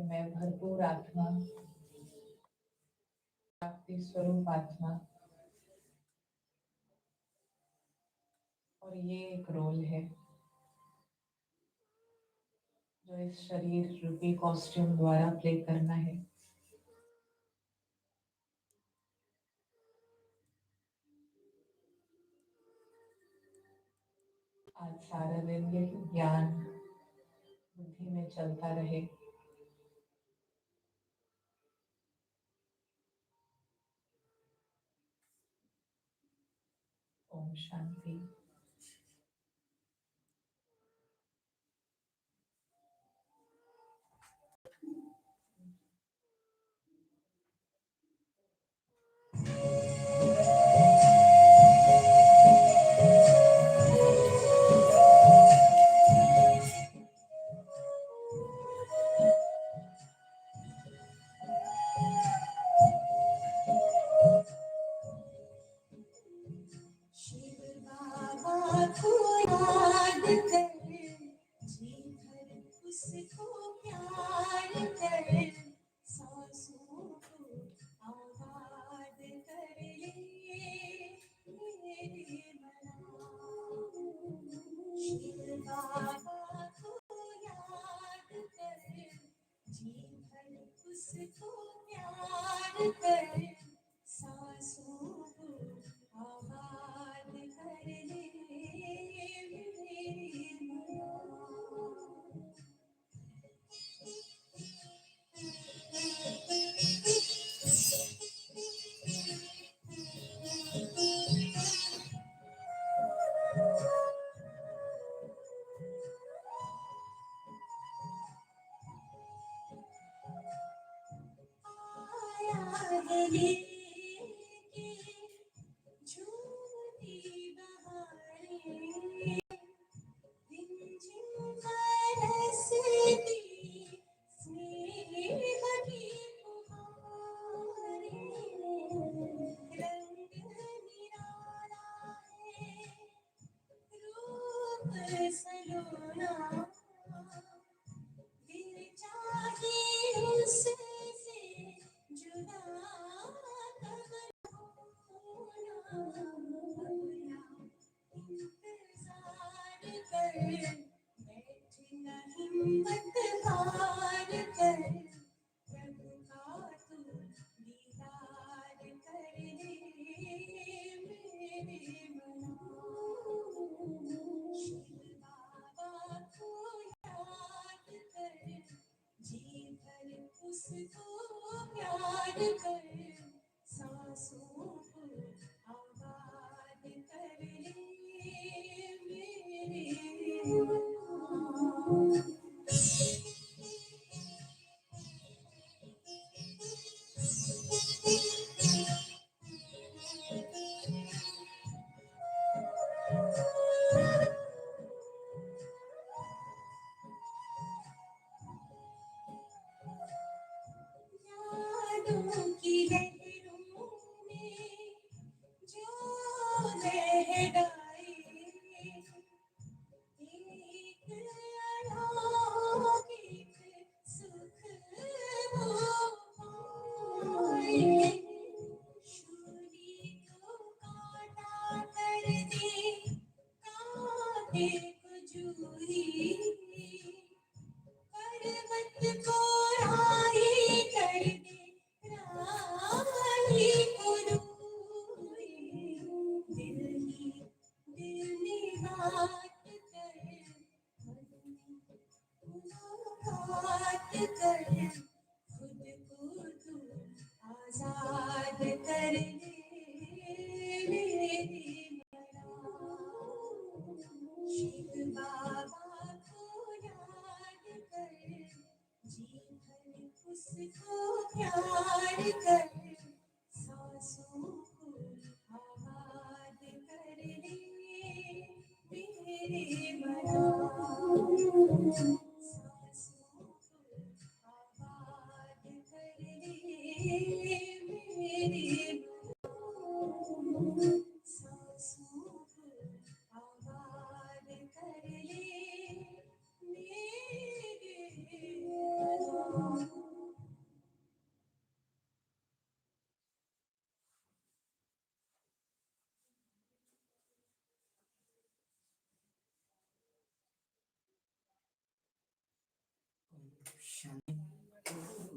मैं भरपूर आत्मा, प्राप्ति स्वरूप आत्मा, और ये एक रोल है जो इस शरीर रूपी कॉस्ट्यूम द्वारा प्ले करना है। आज सारा दिन ये ज्ञान बुद्धि में चलता रहे। ओम शांति।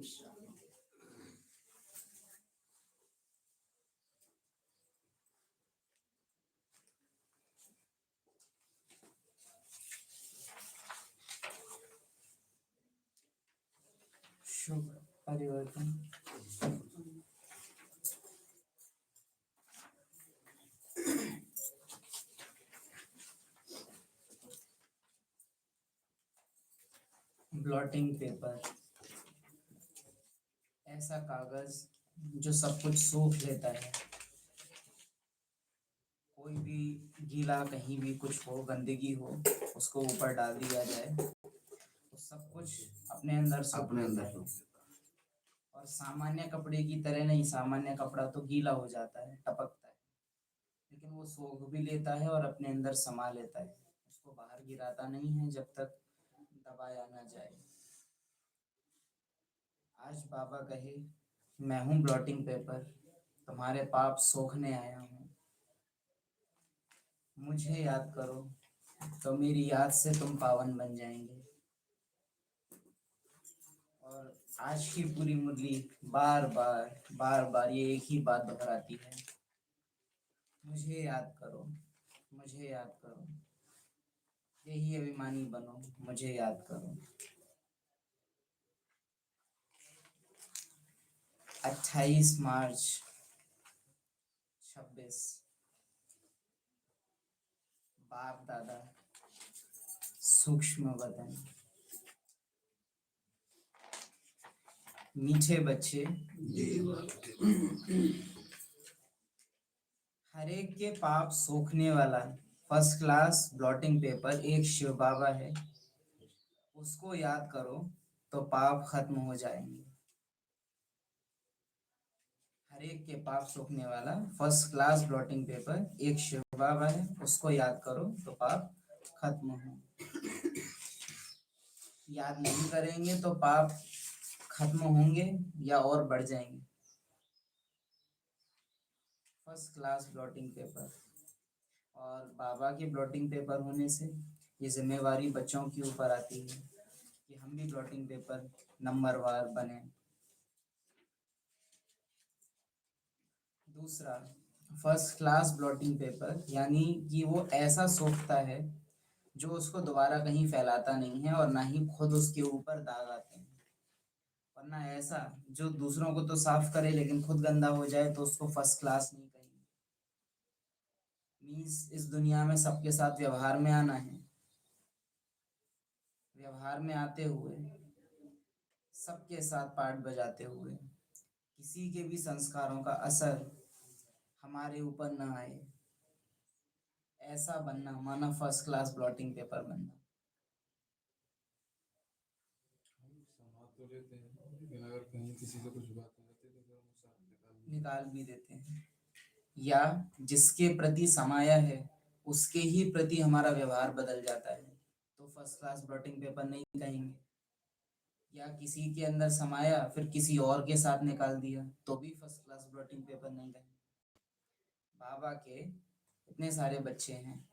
शुभ परिवर्तन। ब्लॉटिंग पेपर ऐसा कागज जो सब कुछ सोख लेता है। कोई भी गीला कहीं भी कुछ हो, गंदगी हो, उसको ऊपर डाल दिया जाए तो सब कुछ अपने अंदर सोख लेता है। और सामान्य कपड़े की तरह नहीं, सामान्य कपड़ा तो गीला हो जाता है, टपकता है, लेकिन वो सोख भी लेता है और अपने अंदर समा लेता है। उसको बाहर गिराता नहीं है जब तक दबाया ना जाए। आज बाबा कहे, मैं हूँ ब्लॉटिंग पेपर, तुम्हारे पाप सोखने आया हूँ। मुझे याद करो तो मेरी याद से तुम पावन बन जाएंगे। और आज की पूरी मुरली बार बार ये एक ही बात दोहराती है, मुझे याद करो, मुझे याद करो, यही अभिमानी बनो, मुझे याद करो। 28 मार्च 26, बाप दादा सूक्ष्म वतन, मीठे बच्चे, हर एक के पाप सोखने वाला फर्स्ट क्लास ब्लॉटिंग पेपर एक शिव बाबा है। उसको याद करो तो पाप खत्म हो जाएंगे। हर एक के पाप सोखने वाला फर्स्ट क्लास ब्लॉटिंग पेपर एक शिव बाबा है। उसको याद करो तो पाप खत्म हो। याद नहीं करेंगे तो पाप खत्म होंगे या और बढ़ जाएंगे। फर्स्ट क्लास ब्लॉटिंग पेपर, और बाबा के ब्लॉटिंग पेपर होने से ये जिम्मेवारी बच्चों के ऊपर आती है कि हम भी ब्लॉटिंग पेपर नंबरवार बने। दूसरा, फर्स्ट क्लास ब्लॉटिंग पेपर यानी कि वो ऐसा सोखता है जो उसको दोबारा कहीं फैलाता नहीं है और ना ही खुद उसके ऊपर दाग आते हैं। वरना ऐसा जो दूसरों को तो साफ करे लेकिन खुद गंदा हो जाए तो उसको फर्स्ट क्लास नहीं कहेंगे। मीन्स इस दुनिया में सबके साथ व्यवहार में आना है। व्यवहार में आते हुए, सबके साथ पाठ बजाते हुए, किसी के भी संस्कारों का असर हमारे ऊपर ना आए, ऐसा बनना माना फर्स्ट क्लास ब्लॉटिंग पेपर बनना। संभाल तो लेते हैं, लेकिन अगर कहीं किसी से कुछ बात हो जाती है तो फिर हम उसे निकाल भी देते हैं। या जिसके प्रति समाया है उसके ही प्रति हमारा व्यवहार बदल जाता है तो फर्स्ट क्लास ब्लॉटिंग पेपर नहीं कहेंगे। या किसी के अंदर समाया फिर किसी और के साथ निकाल दिया तो भी फर्स्ट क्लास ब्लॉटिंग पेपर नहीं कहेंगे। बाबा के इतने सारे बच्चे हैं,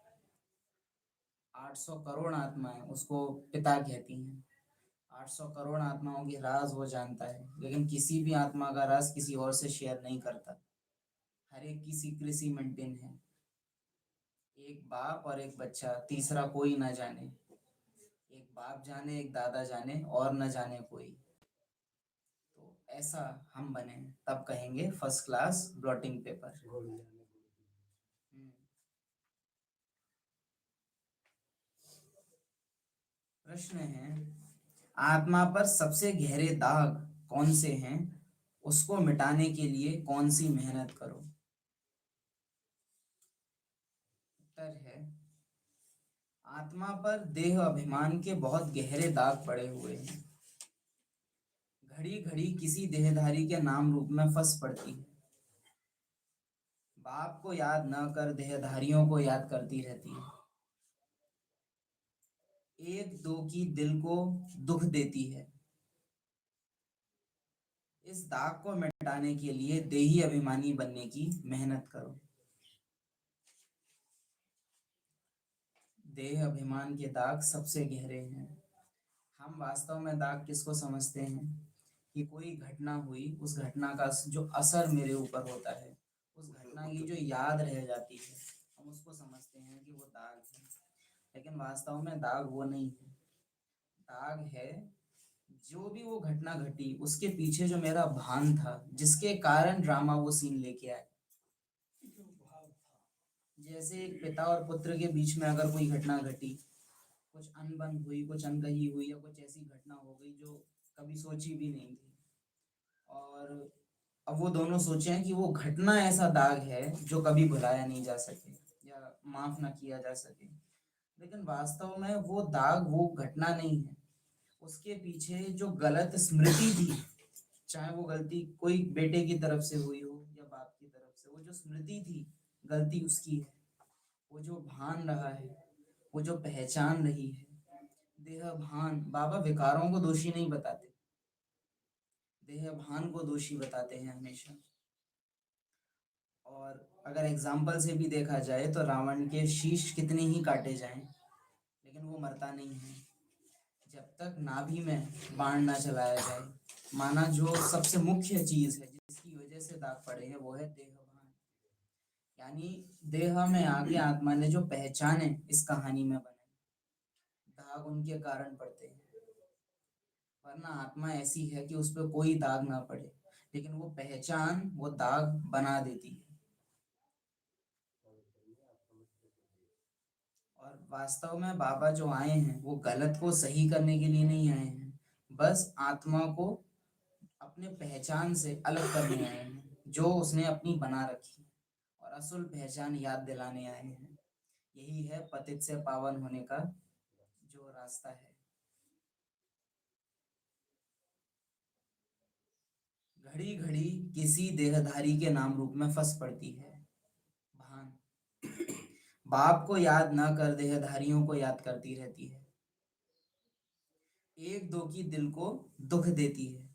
800 करोड़ आत्माएं उसको पिता कहती हैं। 800 करोड़ आत्माओं के राज वो जानता है, लेकिन किसी भी आत्मा का राज किसी और से शेयर नहीं करता। हर एक की सीक्रेसी मेंटेन है। एक बाप और एक बच्चा, तीसरा कोई ना जाने। एक बाप जाने, एक दादा जाने, और न जाने कोई। तो ऐसा हम बने तब कहेंगे फर्स्ट क्लास ब्लॉटिंग पेपर। प्रश्न है, आत्मा पर सबसे गहरे दाग कौन से हैं, उसको मिटाने के लिए कौन सी मेहनत करो। उत्तर है, आत्मा पर देह अभिमान के बहुत गहरे दाग पड़े हुए हैं। घड़ी घड़ी किसी देहधारी के नाम रूप में फंस पड़ती है। बाप को याद न कर देहधारियों को याद करती रहती है। एक दो की दिल को दुख देती है। इस दाग को मिटाने के लिए देही अभिमानी बनने की मेहनत करो। देह अभिमान के दाग सबसे गहरे हैं। हम वास्तव में दाग किसको समझते हैं? कि कोई घटना हुई, उस घटना का जो असर मेरे ऊपर होता है, उस घटना की जो याद रह जाती है, हम उसको समझते हैं कि वो दाग है। लेकिन वास्तव में दाग वो नहीं है। दाग है जो भी वो घटना घटी, उसके पीछे जो मेरा भान था, जिसके कारण ड्रामा वो सीन लेके आए। जैसे एक पिता और पुत्र के बीच में अगर कोई घटना घटी, कुछ अनबन हुई, कुछ अनकही हुई, या कुछ ऐसी घटना हो गई जो कभी सोची भी नहीं थी, और अब वो दोनों सोचे हैं कि वो घटना ऐसा दाग है जो कभी भुलाया नहीं जा सके या माफ ना किया जा सके। लेकिन वास्तव में वो दाग वो घटना नहीं है। उसके पीछे जो गलत स्मृति थी, चाहे वो गलती कोई बेटे की तरफ से हुई हो या बाप की तरफ से, वो जो स्मृति थी, गलती उसकी है। वो जो भान रहा है, वो जो पहचान रही है, देह भान। बाबा विकारों को दोषी नहीं बताते, देह भान को दोषी बताते हैं हमेशा। और अगर एग्जाम्पल से भी देखा जाए तो रावण के शीश कितने ही काटे जाएं, लेकिन वो मरता नहीं है जब तक नाभि में बाण ना चलाया जाए। माना जो सबसे मुख्य चीज है जिसकी वजह से दाग पड़े हैं, वो है देहभान। यानी देह में आके आत्मा ने जो पहचाने इस कहानी में बने, दाग उनके कारण पड़ते हैं। वरना आत्मा ऐसी है कि उस पर कोई दाग ना पड़े, लेकिन वो पहचान वो दाग बना देती है। और वास्तव में बाबा जो आए हैं वो गलत को सही करने के लिए नहीं आए हैं, बस आत्मा को अपने पहचान से अलग करने आए हैं जो उसने अपनी बना रखी, और असल पहचान याद दिलाने आए हैं। यही है पतित से पावन होने का जो रास्ता है। घड़ी घड़ी किसी देहधारी के नाम रूप में फंस पड़ती है भान। बाप को याद न कर देहधारियों को याद करती रहती है। एक दो की दिल को दुख देती है,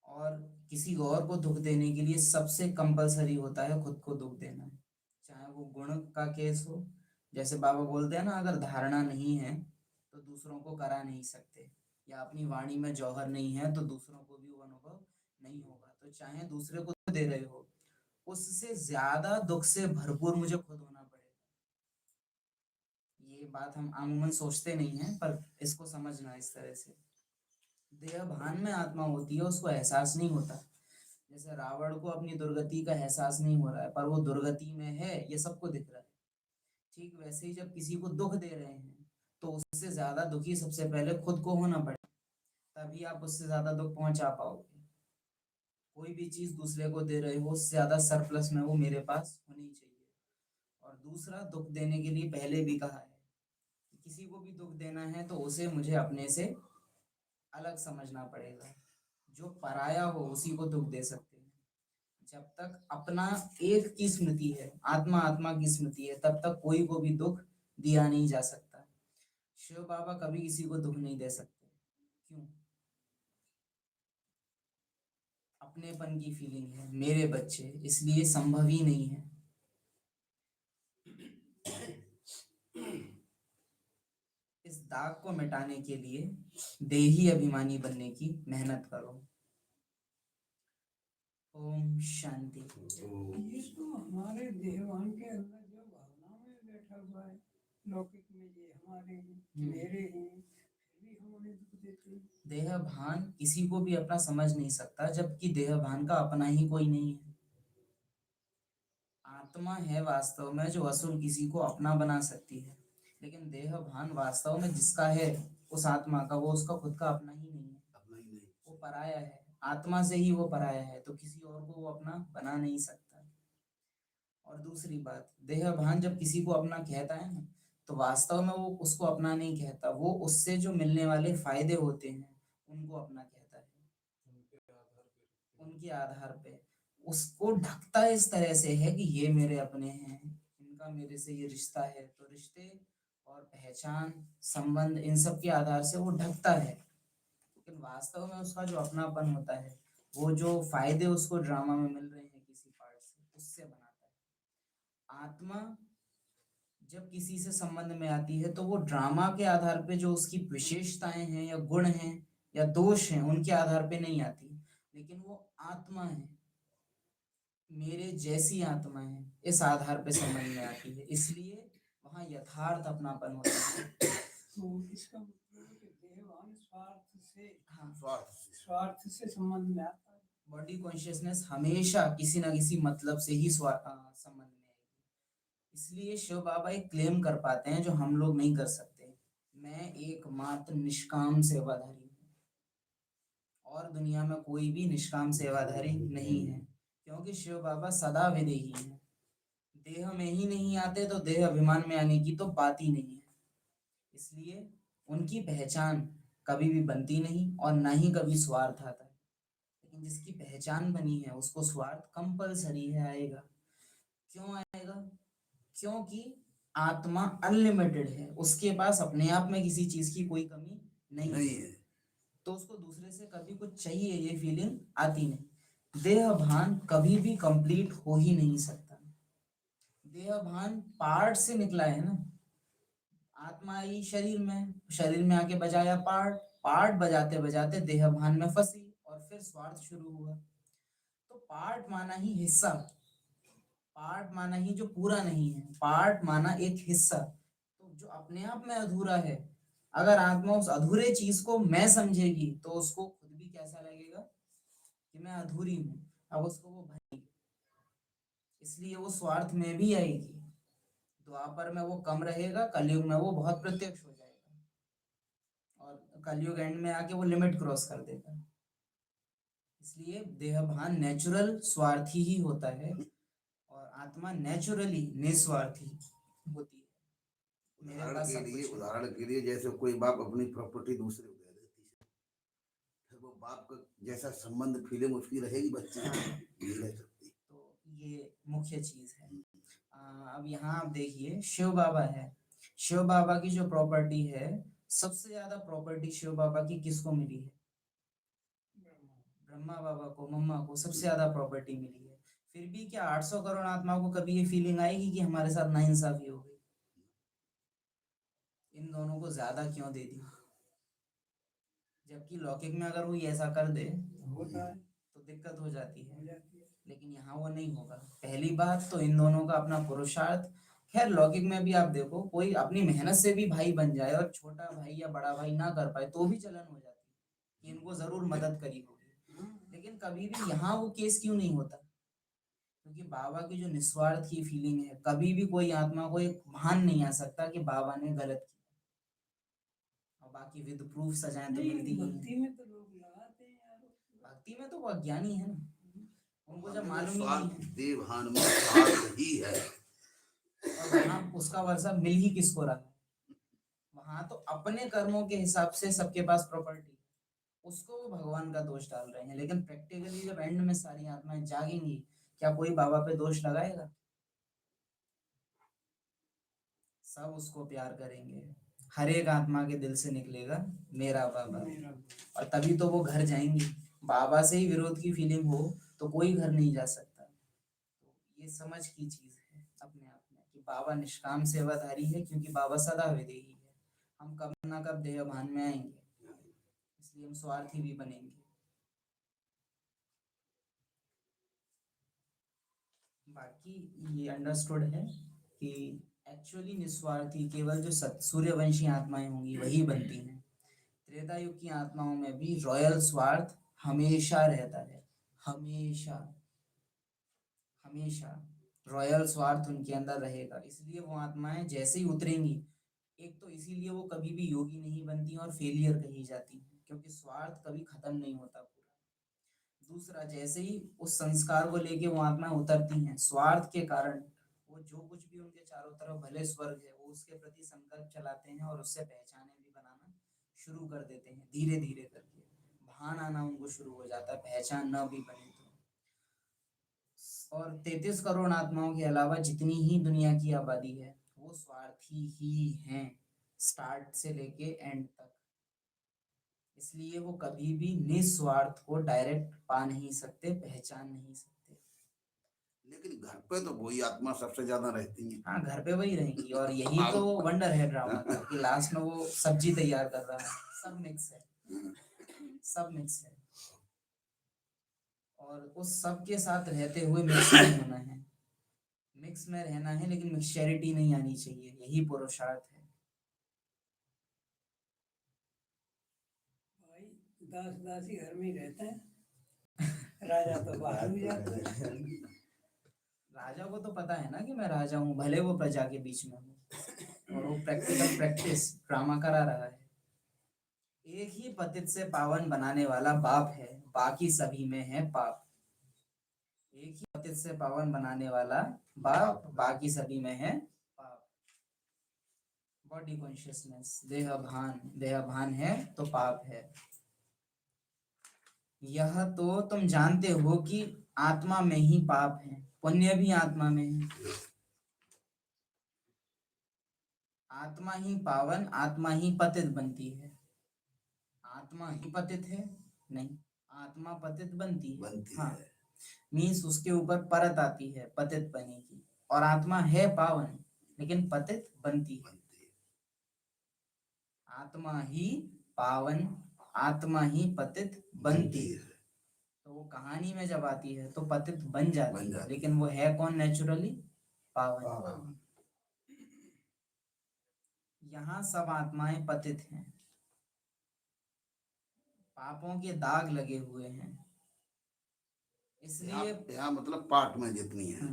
और किसी और को दुख देने के लिए सबसे कंपलसरी होता है खुद को दुख देना। चाहे वो गुण का केस हो, जैसे बाबा बोलते हैं ना, अगर धारणा नहीं है तो दूसरों को करा नहीं सकते, या अपनी वाणी में जौहर नहीं है तो दूसरों को भी वो अनुभव नहीं होगा। तो चाहे दूसरे को दे रहे हो, उससे ज्यादा दुख से भरपूर मुझे खुद होना पड़ेगा। ये बात हम आमूमन सोचते नहीं है, पर इसको समझना इस तरह से। देह भान में आत्मा होती है, उसको एहसास नहीं होता। जैसे रावण को अपनी दुर्गति का एहसास नहीं हो रहा है, पर वो दुर्गति में है, ये सबको दिख रहा है। ठीक वैसे ही जब किसी को दुख दे रहे हैं, तो उससे ज्यादा दुखी सबसे पहले खुद को होना पड़ेगा, तभी आप उससे ज्यादा दुख पहुंचा पाओगे। कोई भी चीज दूसरे को दे रहे हो, उससे ज्यादा सरप्लस में वो मेरे पास होनी चाहिए। और दूसरा, दुख देने के लिए पहले भी कहा है कि किसी को भी दुख देना है तो उसे मुझे अपने से अलग समझना पड़ेगा। जो पराया हो उसी को दुख दे सकते हैं। जब तक अपना एक की स्मृति है, आत्मा आत्मा की स्मृति है, तब तक कोई को भी दुख दिया नहीं जा सकता। शिव बाबा कभी किसी को दुख नहीं दे सकते। क्यों? अपनेपन की फीलिंग है, मेरे बच्चे, इसलिए संभव ही नहीं है। इस दाग को मिटाने के लिए देही अभिमानी बनने की मेहनत करो। ओम शांति। ये तो हमारे देहवान के अंदर जो भावना में बैठा हुआ है, लौकिक में ये हमारे हैं, मेरे हैं, फिर भी हम उन्हें दुख देते हैं। देह भान किसी को भी अपना समझ नहीं सकता, जबकि देह भान का अपना ही कोई नहीं है। आत्मा है वास्तव में जो असुर किसी को अपना बना सकती है, लेकिन देह भान वास्तव में जिसका है उस आत्मा का, वो उसका खुद का अपना ही नहीं है, वो पराया है। आत्मा से ही वो पराया है, तो किसी और को वो अपना बना नहीं सकता। और दूसरी बात, देह भान जब किसी को अपना कहता है ना, तो वास्तव में वो उसको अपना नहीं कहता, वो उससे जो मिलने वाले फायदे होते हैं उनको अपना कहता है। उनके आधार पे उसको ढकता इस तरह से है कि ये मेरे अपने हैं, इनका मेरे से ये रिश्ता है। तो रिश्ते और पहचान, संबंध, इन सब के आधार से वो ढकता है, लेकिन वास्तव में उसका जो अपनापन होता है, वो जो फायदे उसको ड्रामा में मिल रहे हैं किसी पार्ट से, उससे बनाता है। आत्मा जब किसी से संबंध में आती है तो वो ड्रामा के आधार पे जो उसकी विशेषताएं हैं या गुण हैं या दोष हैं उनके आधार पे नहीं आती, लेकिन वो आत्मा है, मेरे जैसी आत्मा है, इस आधार पे समझ में आती है, इसलिए वहाँ यथार्थ अपनापन होता है। तो इसका मतलब है कि देहभान हाँ, स्वार्थ से संबंध में आता है। बॉडी कॉन्शियसनेस हमेशा किसी ना किसी मतलब से ही संबंध में आएगी। इसलिए शिव बाबा एक क्लेम कर पाते हैं जो हम लोग नहीं कर सकते, मैं एकमात्र निष्काम सेवाधारी हूँ, और दुनिया में कोई भी निष्काम सेवाधारी नहीं है, क्योंकि शिव बाबा सदा विदेही हैं। देह में ही नहीं आते तो देह अभिमान में आने की तो बात ही नहीं है। इसलिए उनकी पहचान कभी भी बनती नहीं और ना ही कभी स्वार्थ आता है। लेकिन जिसकी पहचान बनी है उसको स्वार्थ कंपलसरी है, आएगा। क्यों आएगा? क्योंकि आत्मा अनलिमिटेड है, उसके पास अपने आप में किसी चीज की कोई कमी नहीं है, तो उसको दूसरे से कभी कुछ चाहिए ये फीलिंग आती नहीं। देह भान कभी भी कंप्लीट हो ही नहीं सकता। देह भान पार्ट से निकला है ना, आत्मा आई शरीर में आके बजाया पार्ट, पार्ट बजाते बजाते देह भान में फंसी और फिर स्वार्थ शुरू हुआ। तो पार्ट माना ही हिस्सा, पार्ट माना ही जो पूरा नहीं है, पार्ट माना एक हिस्सा, तो जो अपने आप में अधूरा है। अगर आत्मा उस अधूरे चीज को मैं समझेगी तो उसको खुद भी कैसा लगेगा कि मैं अधूरी हूँ, अब उसको वो भरेगी, इसलिए वो स्वार्थ में भी आएगी। द्वापर में वो कम रहेगा, कलयुग में वो बहुत प्रत्यक्ष हो जाएगा, और कलयुग एंड में आके वो लिमिट क्रॉस कर देगा। इसलिए देहभान नेचुरल स्वार्थी ही होता है और आत्मा नेचुरली निस्वार्थी होती है। मेरे पास सब कुछ है। उदाहरण के लिए जैसे कोई बाप अपनी प्रॉपर्टी दूसरे को दे देती है, फिर वो बाप का जैसा संबंध फीलिंग उसकी रहेगी बच्चे नहीं रह सकती। तो ये मुख्य चीज है। अब यहाँ आप देखिए, शिव बाबा है, शिव बाबा की जो प्रॉपर्टी है, सबसे ज्यादा प्रॉपर्टी शिव बाबा की किसको मिली है? ब्रह्मा बाबा को, मम्मा को सबसे ज्यादा प्रॉपर्टी मिली है। फिर भी क्या 800 करोड़ आत्मा को कभी ये फीलिंग आएगी कि हमारे साथ नाइंसाफी हो गई, इन दोनों को ज्यादा क्यों दे दी? जबकि लौकिक में अगर वो ऐसा कर दे होता है तो दिक्कत हो जाती है, हो जाती है। लेकिन यहाँ वो नहीं होगा। पहली बात तो इन दोनों का अपना पुरुषार्थ, खैर लौकिक में भी आप देखो, कोई अपनी मेहनत से भी भाई बन जाए और छोटा भाई या बड़ा भाई ना कर पाए तो भी चलन हो जाती है कि इनको जरूर मदद करी होगी। लेकिन कभी भी यहाँ वो केस क्यों नहीं होता? क्योंकि बाबा की जो निस्वार्थ की फीलिंग है, कभी भी कोई आत्मा को एक भान नहीं आ सकता कि बाबा ने गलत किया। और बाकी विद प्रूफ सजाएं तो नहीं, मिलती ही भक्ति हैं। में तो लोग लगाते हैं यार। भक्ति में तो वो अज्ञानी है ना, उनको जब मालूम ही नहीं है, देवभान में स्वार्थ ही है, और वहाँ उसका वर्षा मिल ही किसको रहा है? वहां तो अपने कर्मों के हिसाब से सबके पास प्रॉपर्टी, उसको वो भगवान का दोष डाल रहे हैं। लेकिन प्रैक्टिकली जब एंड में सारी आत्माएं जागेंगी, क्या कोई बाबा पे दोष लगाएगा? सब उसको प्यार करेंगे, हर एक आत्मा के दिल से निकलेगा मेरा बाबा, और तभी तो वो घर जाएंगी। बाबा से ही विरोध की फीलिंग हो तो कोई घर नहीं जा सकता। तो ये समझ की चीज है अपने आप में कि बाबा निष्काम सेवाधारी है, क्योंकि बाबा सदा विदेही है। हम कब ना कब देह भान में आएंगे, इसलिए हम स्वार्थी भी बनेंगे। बाकी ये अंडरस्टूड है कि एक्चुअली निस्वार्थी केवल जो सूर्यवंशी आत्माएं होंगी वही बनती हैं। त्रेता युग की आत्माओं में भी रॉयल स्वार्थ हमेशा रहता है, हमेशा हमेशा रॉयल स्वार्थ उनके अंदर रहेगा। इसलिए वो आत्माएं जैसे ही उतरेंगी, एक तो इसीलिए वो कभी भी योगी नहीं बनती और फेलियर कही जाती है, क्योंकि स्वार्थ कभी खत्म नहीं होता पूरा। दूसरा, जैसे ही उस संस्कार को लेके वो आत्माएं उतरती हैं, स्वार्थ के कारण वो जो कुछ भी उनके चारों तरफ भले स्वर्ग है, वो उसके प्रति संकल्प चलाते हैं और उससे पहचाने भी बनाना शुरू कर देते हैं। धीरे धीरे करके भान आना उनको शुरू हो जाता है, पहचान न भी बने तो। और 33 करोड़ आत्माओं के अलावा जितनी ही दुनिया की आबादी है, वो स्वार्थी ही हैं, स्टार्ट से लेके एंड तक। इसलिए वो कभी भी निस्वार्थ को डायरेक्ट पा नहीं सकते, पहचान नहीं सकते। लेकिन घर पे तो वही आत्मा सबसे ज्यादा रहती है। हाँ, घर पे वही रहेंगी, और यही तो वंडर है ड्रामा का कि लास्ट में वो सब्जी तैयार कर रहा है, सब मिक्स है। सब मिक्स है, और उस सब के साथ रहते हुए मिक्स नहीं होना है, मिक्स में रहना है, लेकिन मिक्सचरिटी नहीं आनी चाहिए, यही पुरुषार्थ है। भाई दास दासी घर में ही रहते हैं, राजा तो बाहर भी जाते हैं। राजा को तो पता है ना कि मैं राजा हूँ, भले वो प्रजा के बीच में हूँ, और वो प्रैक्टिकल प्रैक्टिस ड्रामा करा रहा है। एक ही पतित से पावन बनाने वाला बाप है, बाकी सभी में है पाप। एक ही पतित से पावन बनाने वाला बाप, बाकी सभी में है पाप। बॉडी कॉन्शियसनेस, देह भान है तो पाप है। यह तो तुम जानते हो कि आत्मा में ही पाप है, पुण्य भी आत्मा में है। आत्मा ही पावन, आत्मा ही पतित बनती है। आत्मा ही पतित है नहीं, आत्मा पतित बनती है। हाँ, मीन्स उसके ऊपर परत आती है पतित बने की, और आत्मा है पावन लेकिन पतित बनती है। आत्मा ही पावन, आत्मा ही पतित बनती है। तो वो कहानी में जब आती है तो पतित बन जाती है, लेकिन वो है कौन नेचुरली? पावन। यहाँ सब आत्माएं पतित हैं, पापों के दाग लगे हुए हैं, इसलिए यहाँ मतलब पाठ में जितनी है।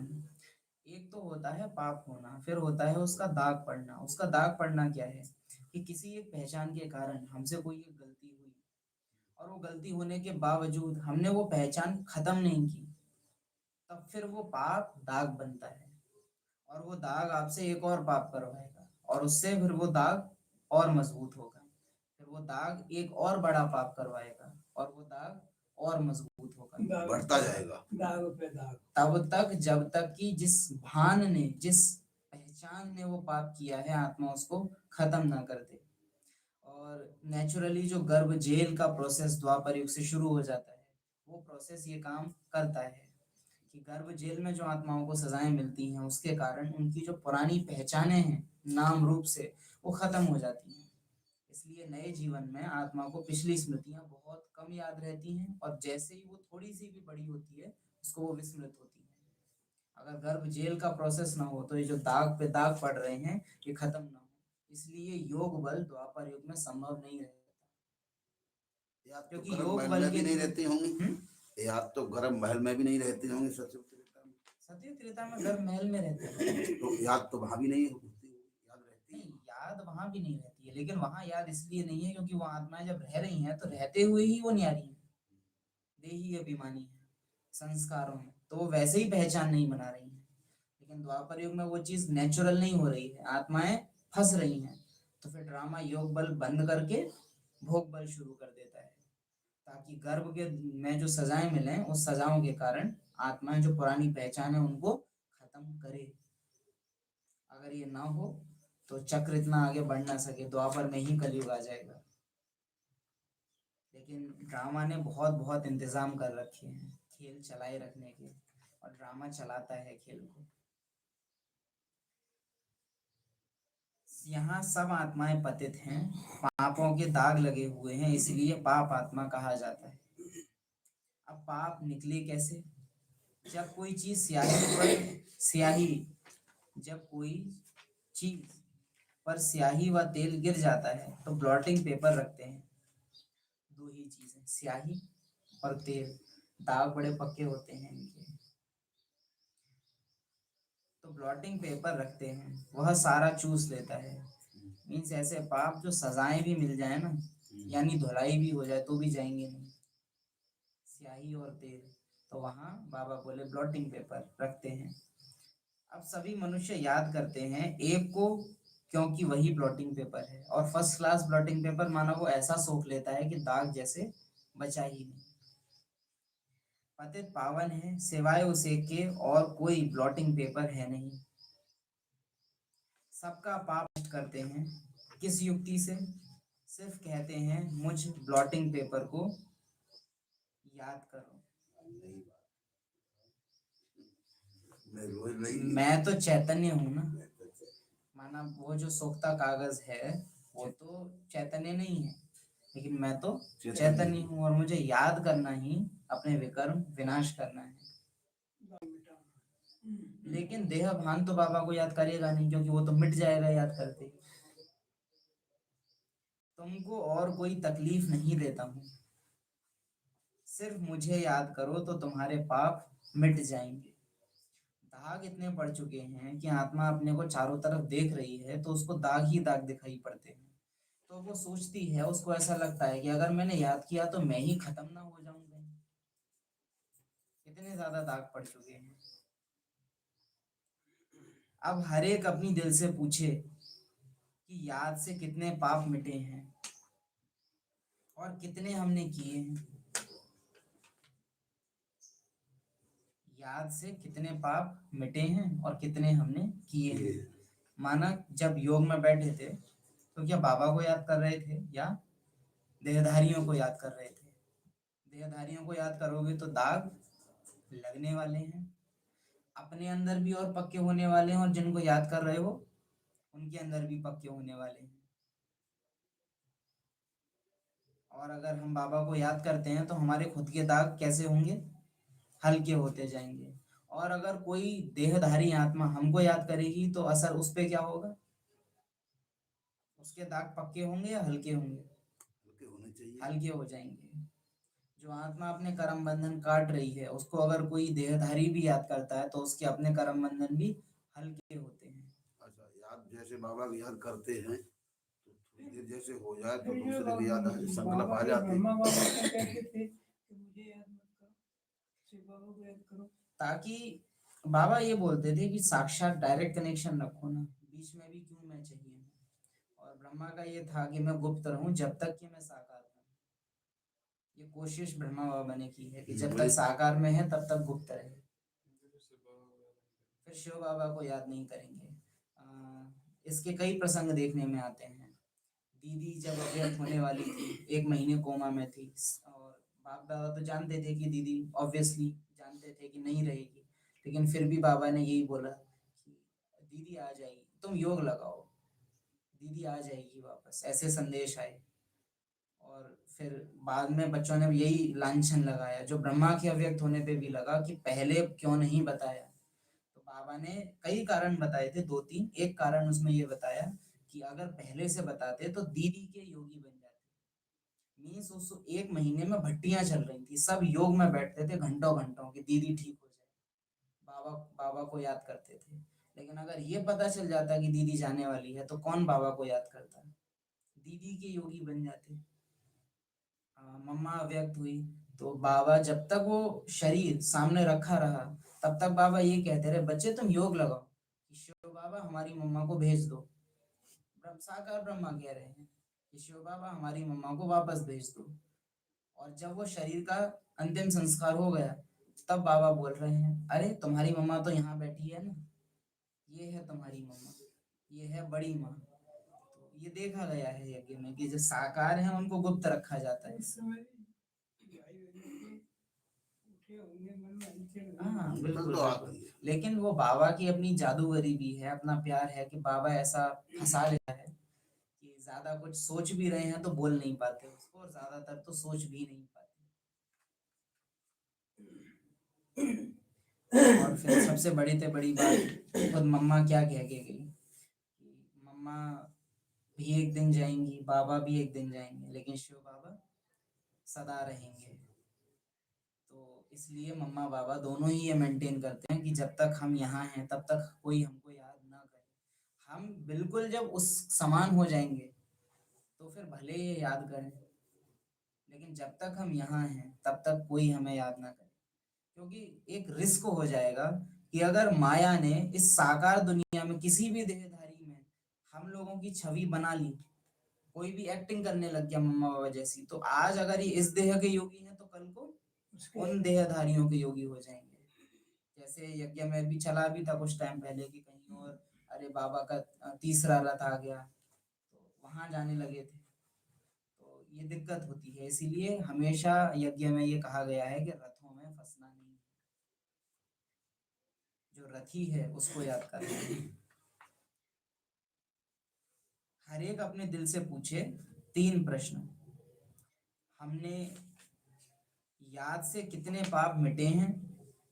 एक तो होता है पाप होना, फिर होता है उसका दाग पड़ना। उसका दाग पड़ना क्या है कि किसी एक पहचान के कारण हमसे कोई एक गलती हुई, और वो गलती होने के बावजूद हमने वो पहचान खत्म नहीं की, तब फिर वो पाप दाग बनता है, और वो दाग आपसे एक और पाप करवाएगा, और उससे फिर वो दाग और मजबूत होगा, फिर वो दाग एक और बड़ा पाप करवाएगा, और वो दाग और मजबूत होगा, बढ़ता जाएगा दाग पे दाग, तब तक जब तक कि जिस भान ने, जिस पहचान ने वो पाप किया है, आत्मा उसको खत्म ना कर दे। और नेचुरली जो गर्भ जेल का प्रोसेस द्वापर युग से शुरू हो जाता है, वो प्रोसेस ये काम करता है कि गर्भ जेल में जो आत्माओं को सजाएं मिलती हैं, उसके कारण उनकी जो पुरानी पहचानें हैं नाम रूप से, वो खत्म हो जाती हैं। इसलिए नए जीवन में आत्मा को पिछली स्मृतियां बहुत कम याद रहती हैं, और जैसे ही वो थोड़ी सी भी बड़ी होती है उसको वो विस्मृत होती है। अगर गर्भ जेल का प्रोसेस ना हो तो ये जो दाग पे दाग पड़ रहे हैं ये खत्म ना हो, इसलिए योग बल द्वापर युग में संभव नहीं रहता, क्योंकि योग बल के नहीं रहती होंगी। याद तो गर्म महल में भी नहीं रहती होंगी सत्य त्रेता में गर्भ महल में रहते हैं, तो याद तो वहां भी नहीं होती, याद रहती नहीं, याद वहां भी नहीं रहती है, लेकिन वहां याद इसलिए नहीं है क्योंकि वो आत्माएं जब रह रही हैं तो रहते हुए ही वो न्यारी है, देही अभिमानी है संस्कारों में, तो वो वैसे ही पहचान नहीं बना रही है। लेकिन द्वापर युग में वो चीज नेचुरल नहीं हो रही है, आत्माएं फंस रही हैं, तो फिर ड्रामा योग बल बंद करके भोग बल शुरू कर देता है, ताकि गर्भ के में जो सजाएं मिले उस सजाओं के कारण आत्माएं जो पुरानी पहचान है उनको खत्म करे। अगर ये ना हो तो चक्र इतना आगे बढ़ ना सके, द्वापर में ही कलयुग आ जाएगा। लेकिन ड्रामा ने बहुत बहुत इंतजाम कर रखे हैं खेल चलाए रखने के, और ड्रामा चलाता है खेल को। यहाँ सब आत्माएं पतित हैं, पापों के दाग लगे हुए हैं, इसलिए पाप आत्मा कहा जाता है। अब पाप निकले कैसे? जब कोई चीज जब कोई चीज पर स्याही व तेल गिर जाता है तो ब्लॉटिंग पेपर रखते हैं। दो ही चीजें, स्याही और तेल, दाग बड़े पक्के होते हैं इनके, तो ब्लॉटिंग पेपर रखते हैं, वह सारा चूस लेता है। मीन्स ऐसे पाप जो सजाएं भी मिल जाए ना, यानी धुलाई भी हो जाए तो भी जाएंगे नहीं, स्याही और तेल, तो वहां बाबा बोले ब्लॉटिंग पेपर रखते हैं। अब सभी मनुष्य याद करते हैं एक को, क्योंकि वही ब्लॉटिंग पेपर है, और फर्स्ट क्लास ब्लॉटिंग पेपर माना वो ऐसा सोख लेता है कि दाग जैसे बचा ही नहीं। पतित पावन है, सिवाय उसे के और कोई ब्लॉटिंग पेपर है नहीं। सबका पाप नष्ट करते हैं, किस युक्ति से? सिर्फ कहते हैं मुझ ब्लॉटिंग पेपर को याद करो। मैं तो चैतन्य हूँ ना, माना वो जो सोखता कागज है वो तो चैतन्य नहीं है, लेकिन मैं तो चैतन्य चैतन्य हूँ और मुझे याद करना ही अपने विकर्म विनाश करना है। लेकिन देह भान तो बाबा को याद करेगा नहीं, क्योंकि वो तो मिट जाएगा याद करते ही। तुमको और कोई तकलीफ नहीं देता हूँ, सिर्फ मुझे याद करो तो तुम्हारे पाप मिट जाएंगे। दाग इतने पड़ चुके हैं कि आत्मा अपने को चारों तरफ देख रही है तो उसको दाग ही दाग दिखाई पड़ते हैं। तो वो सोचती है, उसको ऐसा लगता है कि अगर मैंने याद किया तो मैं ही खत्म ना हो जाऊं कहीं। इतने ज्यादा दाग पड़ चुके हैं। अब हर एक अपनी दिल से पूछे कि याद से कितने पाप मिटे हैं और कितने हमने किए हैं। याद से कितने पाप मिटे हैं और कितने हमने किए हैं। माना जब योग में बैठे थे तो क्या बाबा को याद कर रहे थे या देहधारियों को याद कर रहे थे? देहधारियों को याद करोगे तो दाग लगने वाले हैं, अपने अंदर भी और पक्के होने वाले हैं, और जिनको याद कर रहे हो उनके अंदर भी पक्के होने वाले हैं। और अगर हम बाबा को याद करते हैं तो हमारे खुद के दाग कैसे होंगे? हल्के होते जाएंगे। और अगर कोई देहधारी आत्मा हमको याद करेगी तो असर उस पे क्या होगा? उसके दाग पक्के होंगे या हल्के होंगे? हल्के होने चाहिए। हल्के हो जाएंगे। जो आत्मा अपने कर्म बंधन काट रही है उसको अगर कोई देहधारी भी याद करता है तो उसके अपने कर्म बंधन भी हल्के होते हैं। अच्छा, याद जैसे बाबा की याद करते हैं तो थोड़ी देर जैसे हो जाए तो फिर जो दूसरे की याद संकल्प बाबा आ जो जाते ब्रह्मा बाबा क्या कहते थे कि मुझे याद मत करो, शिव बाबा को याद करो। ताकि बाबा ये बोलते थे कि साक्षात डायरेक्ट कनेक्शन रखो ना, बीच में भी क्यों मैं चाहिए। और ब्रह्मा का ये था कि मैं गुप्त रहूं जब तक कि मैं साकार हूं। ये कोशिश ब्रह्मा बाबा ने की है कि जब तक साकार में है तब तक गुप्त रहे। फिर शिव बाबा को याद नहीं करेंगे। इसके कई प्रसंग देखने में आते हैं। दीदी जब अव्यक्त होने वाली थी, 1 महीने कोमा में थी, और बाप दादा तो जानते थे कि दीदी ऑब्वियसली जानते थे कि नहीं रहेगी, लेकिन फिर भी बाबा ने यही बोला कि दीदी आ जाएगी, तुम योग लगाओ, दीदी आ जाएगी वापस, ऐसे संदेश आए। और फिर बाद में बच्चों ने यही लांछन लगाया जो ब्रह्मा के अव्यक्त होने पे भी लगा कि पहले क्यों नहीं बताया। तो बाबा ने कई कारण बताए थे, 2-3। एक कारण उसमें ये बताया कि अगर पहले से बताते तो दीदी के योगी बन जाते। मीन्स उस 1 महीने में भट्टियां चल रही थी, सब योग में बैठते थे घंटों घंटों कि दीदी ठीक हो जाए, बाबा बाबा को याद करते थे। लेकिन अगर ये पता चल जाता कि दीदी जाने वाली है तो कौन बाबा को याद करता? दीदी के योगी बन जाते। मम्मा अव्यक्त हुई तो बाबा जब तक वो शरीर सामने रखा रहा तब तक बाबा ये कहते रहे, बच्चे तुम योग लगाओ कि शिव बाबा हमारी मम्मा को भेज दो। साकार ब्रह्मा कह रहे हैं कि शिव बाबा हमारी मम्मा को वापस भेज दो। और जब वो शरीर का अंतिम संस्कार हो गया तब बाबा बोल रहे हैं, अरे तुम्हारी मम्मा तो यहाँ बैठी है ना, ये है तुम्हारी मम्मा, ये है बड़ी माँ। तो ये देखा गया है यज्ञ में कि जो साकार है उनको गुप्त रखा जाता है। इस समय भाई बहनों के उठे होंगे मन में हलचल हाँ होगी। बिल्कुल तो आती बिल्कुल। है। लेकिन वो बाबा की अपनी जादूगरी भी है, अपना प्यार है कि बाबा ऐसा फंसा लेता है कि ज्यादा कुछ सोच भी रहे हैं तो बोल नहीं पाते उसको, और ज्यादातर तो सोच भी नहीं पाते। और फिर सबसे बड़ी से बड़ी बात, खुद मम्मा क्या कह के गई कि मम्मा भी एक दिन जाएंगी, बाबा भी एक दिन जाएंगे, लेकिन शिव बाबा सदा रहेंगे। तो इसलिए मम्मा बाबा दोनों ही ये मेंटेन करते हैं कि जब तक हम यहाँ हैं तब तक कोई हमको याद ना करे। हम बिल्कुल जब उस समान हो जाएंगे तो फिर भले ही याद करें, लेकिन जब तक हम यहाँ हैं तब तक कोई हमें याद ना करे। क्योंकि एक रिस्क हो जाएगा कि अगर माया ने इस साकार दुनिया में किसी भी देहधारी में हम लोगों की छवि बना ली, कोई भी एक्टिंग करने लग गया मम्मा बाबा जैसी, तो आज अगर ये इस देह के योगी हैं तो कल को उन देहधारियों के योगी हो जाएंगे। जैसे यज्ञ में भी चला भी था कुछ टाइम पहले कि कहीं और अरे बाबा का तीसरा रथ आ गया तो वहां जाने लगे थे। तो ये दिक्कत होती है, इसीलिए हमेशा यज्ञ में ये कहा गया है कि रथों में फंसना नहीं, जो रथी है उसको याद करना है। हर एक अपने दिल से पूछे 3 प्रश्न हमने याद से कितने पाप मिटे हैं,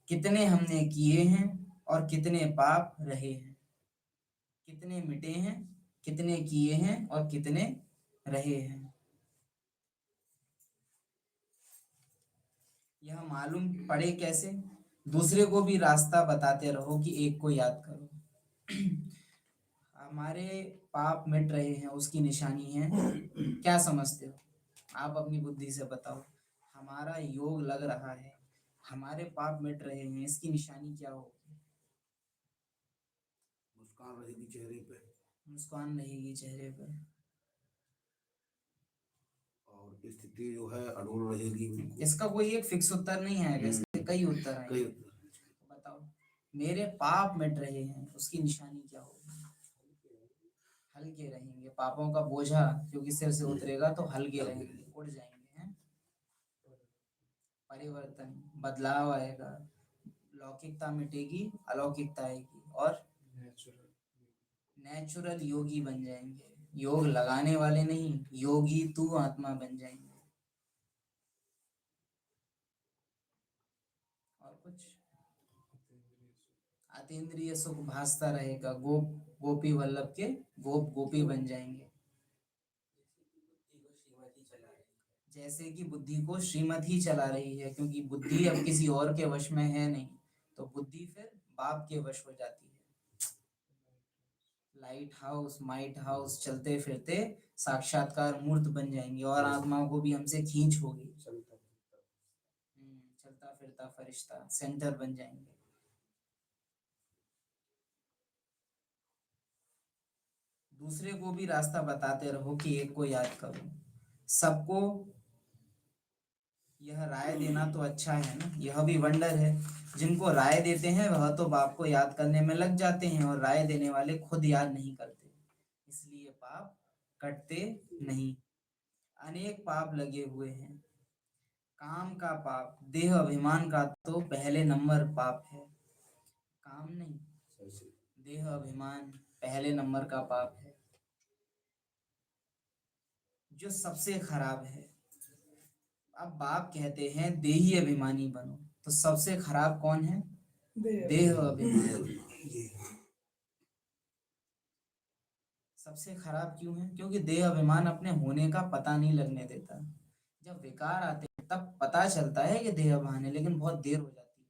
कितने हमने किए हैं और कितने पाप रहे हैं। कितने मिटे हैं, कितने किए हैं और कितने रहे हैं। यह मालूम पड़े कैसे? दूसरे को भी रास्ता बताते रहो कि एक को याद करो। हमारे पाप मिट रहे हैं उसकी निशानी है, क्या समझते हो? आप अपनी बुद्धि से बताओ। हमारा योग लग रहा है, हमारे पाप मिट रहे हैं, इसकी निशानी क्या होगी? मुस्कान रहेगी चेहरे पे, मुस्कान रहेगी चेहरे पर, और स्थिति जो है अड़ोल रहेगी बिल्कुल। इसका कोई एक फिक्स उत्तर नहीं है, इसके कई उत्तर कई आएंगे। उत्तर। बताओ, मेरे पाप मिट रहे हैं उसकी निशानी क्या होगी? हल्के रहेंगे, पापों का बोझा क्योंकि सिर से उतरेगा तो हल्के रहेंगे, उड़ जाएंगे हैं। परिवर्तन, बदलाव आएगा, लौकिकता मिटेगी, अलौकिकता आएगी और नेचुरल योगी बन जाएंगे। योग लगाने वाले नहीं, योगी तू आत्मा बन जाएंगे। और कुछ? अतीन्द्रिय सुख भासता रहेगा, गोप गोपी वल्लभ के गोप गोपी बन जाएंगे। जैसे कि बुद्धि को श्रीमती चला रही है, क्योंकि बुद्धि अब किसी और के वश में है नहीं, तो बुद्धि फिर बाप के वश हो जाती है। लाइट हाउस, माइट हाउस, चलते फिरते साक्षात्कार मूर्त बन जाएंगे और आत्माओं को भी हमसे खींच होगी। चलता फिरता फरिश्ता, सेंटर बन जाएंगे। दूसरे को भी रास्ता बताते रहो कि एक को याद करो। सबको यह राय देना तो अच्छा है ना, यह भी वंडर है। जिनको राय देते हैं वह तो बाप को याद करने में लग जाते हैं और राय देने वाले खुद याद नहीं करते, इसलिए पाप कटते नहीं। अनेक पाप लगे हुए हैं। काम का पाप, देह अभिमान का तो पहले नंबर पाप है। काम नहीं, देह अभिमान पहले नंबर का पाप है, जो सबसे खराब है। अब बाप कहते हैं देही अभिमानी बनो, तो सबसे खराब कौन है? देह अभिमानी। सबसे खराब क्यों है? क्योंकि देह अभिमान अपने होने का पता नहीं लगने देता। जब विकार आते हैं तब पता चलता है कि देह भान है, लेकिन बहुत देर हो जाती है।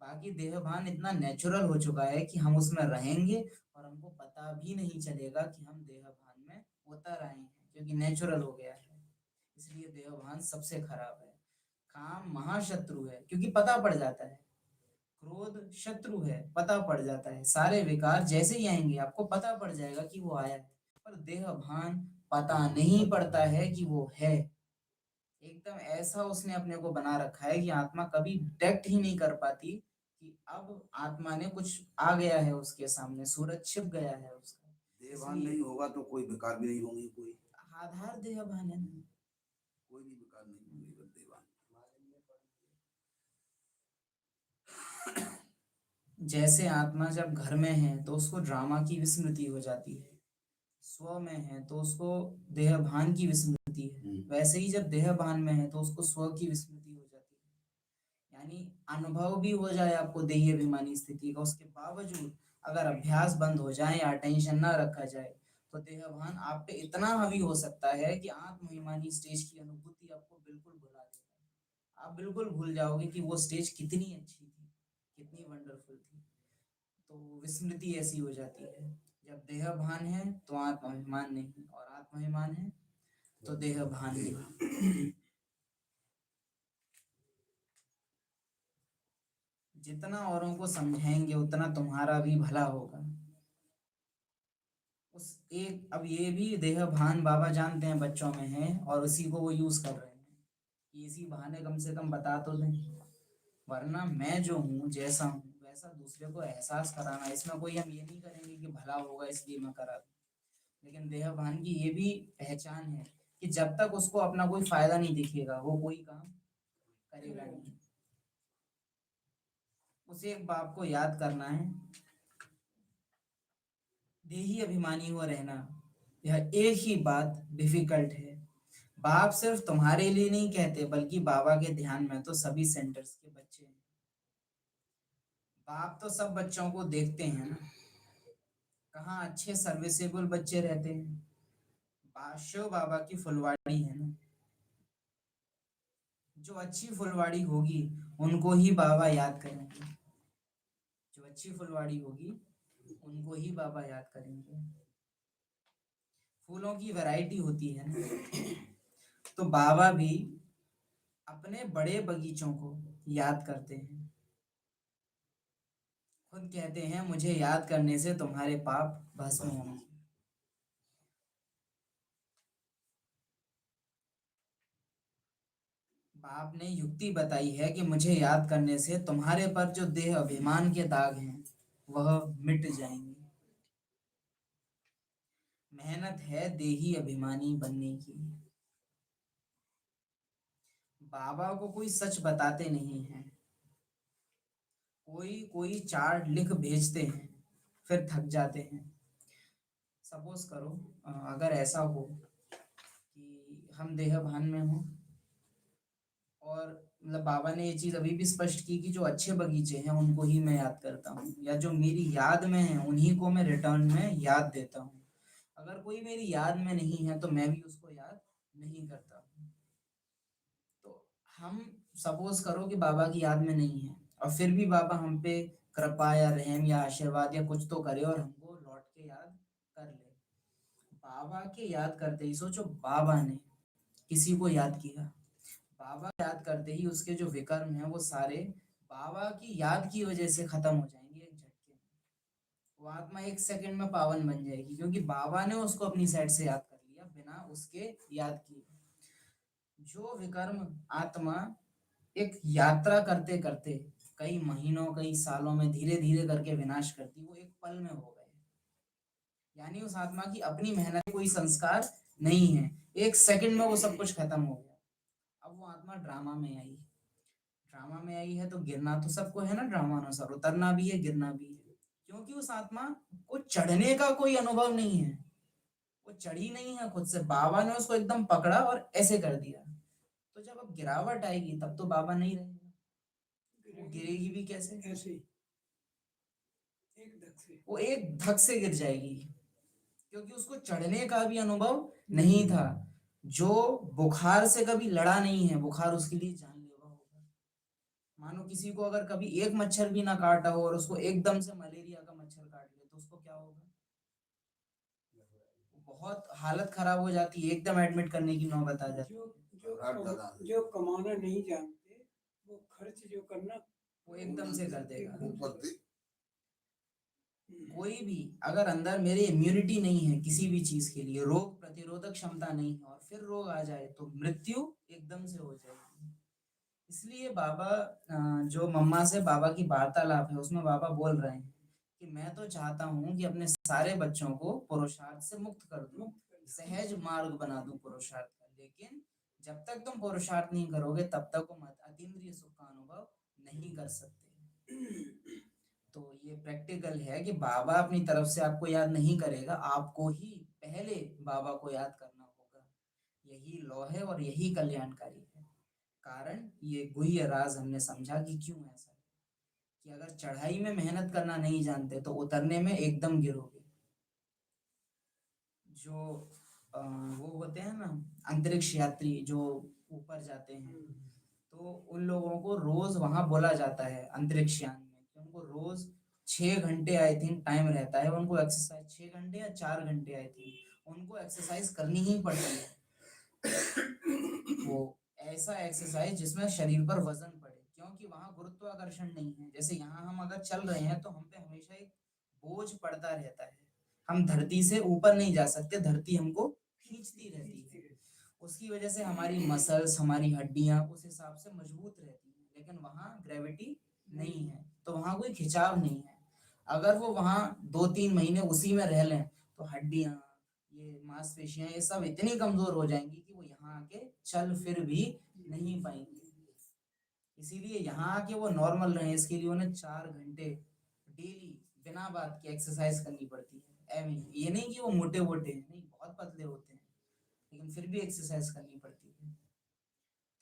बाकी देह भान इतना नेचुरल हो चुका है कि हम उसमें रहेंगे और हमको पता भी नहीं चलेगा कि हम देह भान में उतर आए हैं, क्योंकि नेचुरल हो गया है। इसलिए देह भान सबसे खराब है। काम महाशत्रु है, क्योंकि पता पड़ जाता है। क्रोध शत्रु है, पता पड़ जाता है। सारे विकार जैसे ही आएंगे आपको पता पड़ जाएगा कि वो आया है, पर देह भान पता नहीं पड़ता है कि वो है। एकदम ऐसा उसने अपने को बना रखा है कि आत्मा कभी डिटेक्ट ही नहीं कर पाती कि अब आत्मा ने कुछ आ गया है उसके सामने, सूरज छिप गया है उसका। देहभान नहीं होगा तो कोई विकार भी नहीं होंगे, कोई आधार देह भान है ना, कोई भी विकार नहीं होंगे देहभान। जैसे आत्मा जब घर में है तो उसको ड्रामा की विस्मृति हो जाती है, स्व में है तो उसको देह भान की विस्मृति है, वैसे ही जब देह भान में है तो उसको स्व की विस्मृति हो जाती है। यानी अनुभव भी हो जाए आपको देही अभिमानी स्थिति का, उसके बावजूद अगर अभ्यास बंद हो जाए या अटेंशन ना रखा जाए तो देह भान आप पे इतना हावी हो सकता है कि आत्माभिमानी स्टेज की अनुभूति आपको बिल्कुल भुला देगा। आप बिल्कुल भूल जाओगे कि वो स्टेज कितनी अच्छी थी, कितनी वंडरफुल थी। तो विस्मृति ऐसी हो जाती है। जब देह भान है तो आत्माभिमान नहीं, और आत्माभिमान है तो देह भान नहीं। जितना औरों को समझाएंगे उतना तुम्हारा भी भला होगा। उस एक, अब ये भी देह भान बाबा जानते हैं बच्चों में है और उसी को वो यूज कर रहे हैं कि इसी बहाने कम से कम बता तो दें, वरना मैं जो हूँ जैसा हूँ वैसा दूसरे को एहसास कराना, इसमें कोई हम ये नहीं करेंगे कि भला होगा इसलिए मैं करा दूं। लेकिन देह भान की ये भी पहचान है कि जब तक उसको अपना कोई फायदा नहीं दिखेगा वो कोई काम करेगा नहीं। उसे एक बाप को याद करना है, देही अभिमानी हो रहना, यह एक ही बात डिफिकल्ट है। बाप सिर्फ तुम्हारे लिए नहीं कहते, बल्कि बाबा के ध्यान में तो सभी सेंटर्स के बच्चे हैं। बाप तो सब बच्चों को देखते हैं ना, कहाँ अच्छे सर्विसेबल बच्चे रहते हैं। शिव बाबा की फुलवाड़ी है ना, जो अच्छी फुलवाड़ी होगी उनको ही बाबा याद करेंगे। जो अच्छी फुलवाड़ी होगी उनको ही बाबा याद करेंगे। फूलों की वैरायटी होती है ना, तो बाबा भी अपने बड़े बगीचों को याद करते हैं। खुद कहते हैं, मुझे याद करने से तुम्हारे पाप भस्म होंगे। बाप ने युक्ति बताई है कि मुझे याद करने से तुम्हारे पर जो देह अभिमान के दाग हैं वह मिट जाएंगे। मेहनत है देही अभिमानी बनने की। बाबा को कोई सच बताते नहीं हैं, कोई कोई चार्ट लिख भेजते हैं, फिर थक जाते हैं। सपोज करो अगर ऐसा हो कि हम देह भान में हो, और मतलब बाबा ने ये चीज अभी भी स्पष्ट की कि जो अच्छे बगीचे हैं उनको ही मैं याद करता हूँ, या जो मेरी याद में है उन्हीं को मैं रिटर्न में याद देता हूँ। अगर कोई मेरी याद में नहीं है तो मैं भी उसको याद नहीं करता हूँ। तो हम सपोज करो कि बाबा की याद में नहीं है, और फिर भी बाबा हम पे कृपा या रहम या आशीर्वाद या कुछ तो करे और हमको लौट के याद कर ले। बाबा के याद करते ही सोचो, बाबा ने किसी को याद किया, बाबा याद करते ही उसके जो विकर्म हैं वो सारे बाबा की याद की वजह से खत्म हो जाएंगे एक झटके में। वो आत्मा एक सेकंड में पावन बन जाएगी, क्योंकि बाबा ने उसको अपनी साइड से याद कर लिया बिना उसके याद किए। जो विकर्म आत्मा एक यात्रा करते करते कई महीनों कई सालों में धीरे धीरे करके विनाश करती, वो एक पल में हो गए। यानी उस आत्मा की अपनी मेहनत कोई संस्कार नहीं है, एक सेकंड में वो सब कुछ खत्म हो गया। अब वो आत्मा ड्रामा में आई, ड्रामा में आई है तो गिरना तो सबको है ना, ड्रामा अनुसार उतरना भी है गिरना भी है। क्योंकि उस आत्मा को चढ़ने का कोई अनुभव नहीं है, वो चढ़ी नहीं है खुद से, बाबा ने उसको एकदम पकड़ा और ऐसे कर दिया। तो जब अब गिरावट आएगी तब तो बाबा नहीं रहेगा, वो गिरेगी भी कैसे? ऐसे एक धक से, वो एक धक से गिर जाएगी, क्योंकि उसको चढ़ने का भी अनुभव नहीं था। जो बुखार से कभी लड़ा नहीं है, बुखार उसके लिए जानलेवा होगा। मानो किसी को अगर कभी एक मच्छर भी ना काटा हो और उसको एकदम से मलेरिया का मच्छर काट ले तो उसको क्या होगा? बहुत हालत खराब हो जाती है, एकदम एडमिट करने की नौबत आ जाती है। जो कमाना नहीं जानते वो खर्च जो करना वो एकदम से कर देगा। ऊपर से कोई भी अगर अंदर मेरे इम्यूनिटी नहीं है किसी भी चीज के लिए, रोग प्रतिरोधक क्षमता नहीं है, और फिर रोग आ जाए तो मृत्यु एकदम से हो जाएगी। इसलिए बाबा जो मम्मा से बाबा की वार्तालाप है उसमें बाबा बोल रहे हैं कि मैं तो चाहता हूँ कि अपने सारे बच्चों को पुरुषार्थ से मुक्त कर दूं, सहज मार्ग बना दूं पुरुषार्थ का। लेकिन जब तक तुम पुरुषार्थ नहीं करोगे तब तक तुम अतीन्द्रिय सुख का अनुभव नहीं कर सकते। तो ये प्रैक्टिकल है कि बाबा अपनी तरफ से आपको याद नहीं करेगा, आपको ही पहले बाबा को याद करना होगा। यही लॉ है और यही कल्याणकारी है। कारण ये गुह्य राज हमने समझा कि क्यों ऐसा है, कि अगर चढ़ाई में मेहनत करना नहीं जानते तो उतरने में एकदम गिरोगे। जो वो होते हैं ना अंतरिक्ष यात्री जो ऊपर जाते हैं, तो उन लोगों को रोज वहां बोला जाता है अंतरिक्ष यान में कि उनको रोज 6 घंटे आई थिंक टाइम रहता है, उनको एक्सरसाइज 6 घंटे या 4 घंटे आई थिंक उनको एक्सरसाइज करनी ही पड़ती है। वो ऐसा एक्सरसाइज जिसमें शरीर पर वजन पड़े, क्योंकि वहां गुरुत्वाकर्षण नहीं है। जैसे यहाँ हम अगर चल रहे हैं तो हम पे हमेशा एक बोझ पड़ता रहता है, हम धरती से ऊपर नहीं जा सकते, धरती हमको खींचती रहती है। उसकी वजह से हमारी मसल्स हमारी हड्डियां उस हिसाब से मजबूत रहती हैं। लेकिन वहां ग्रेविटी नहीं है, तो वहां कोई खिंचाव नहीं है। अगर वो वहां 2-3 महीने उसी में रह लें तो हड्डियां ये मांसपेशियां ये सब इतनी कमजोर हो जाएंगी कि वो यहाँ आके चल फिर भी नहीं पाएंगी। इसीलिए यहाँ आके वो नॉर्मल रहे इसके लिए उन्हें 4 घंटे डेली बिना बात के एक्सरसाइज करनी पड़ती है। ये नहीं कि वो मोटे वोटे हैं, नहीं, बहुत पतले होते हैं, लेकिन फिर भी एक्सरसाइज करनी पड़ती है।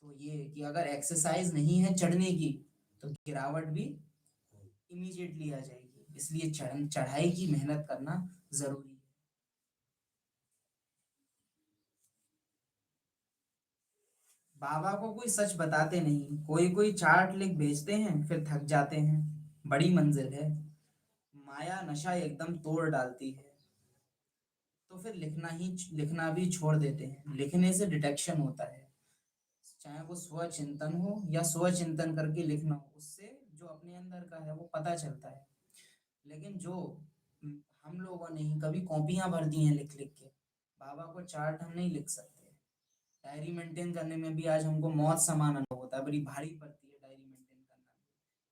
तो ये कि अगर एक्सरसाइज नहीं है चढ़ने की तो गिरावट भी इमीडिएटली आ जाएगी, इसलिए चढ़ाई की मेहनत करना जरूरी है। बाबा को कोई सच बताते नहीं, कोई कोई चार्ट लिख भेजते हैं फिर थक जाते हैं। बड़ी मंजिल है, माया नशा एकदम तोड़ डालती है, तो फिर लिखना भी छोड़ देते हैं। लिखने से डिटेक्शन होता है, चाहे वो स्व चिंतन हो या स्व चिंतन करके लिखना हो, उससे जो अपने अंदर का है वो पता चलता है। लेकिन जो हम लोगों ने ही कभी कॉपियां भर दी हैं लिख लिख के, बाबा को चार्ट हम नहीं लिख सकते। डायरी मेंटेन करने में भी आज हमको मौत समान अनुभव होता है, बड़ी भारी पड़ती है डायरी मेंटेन करना।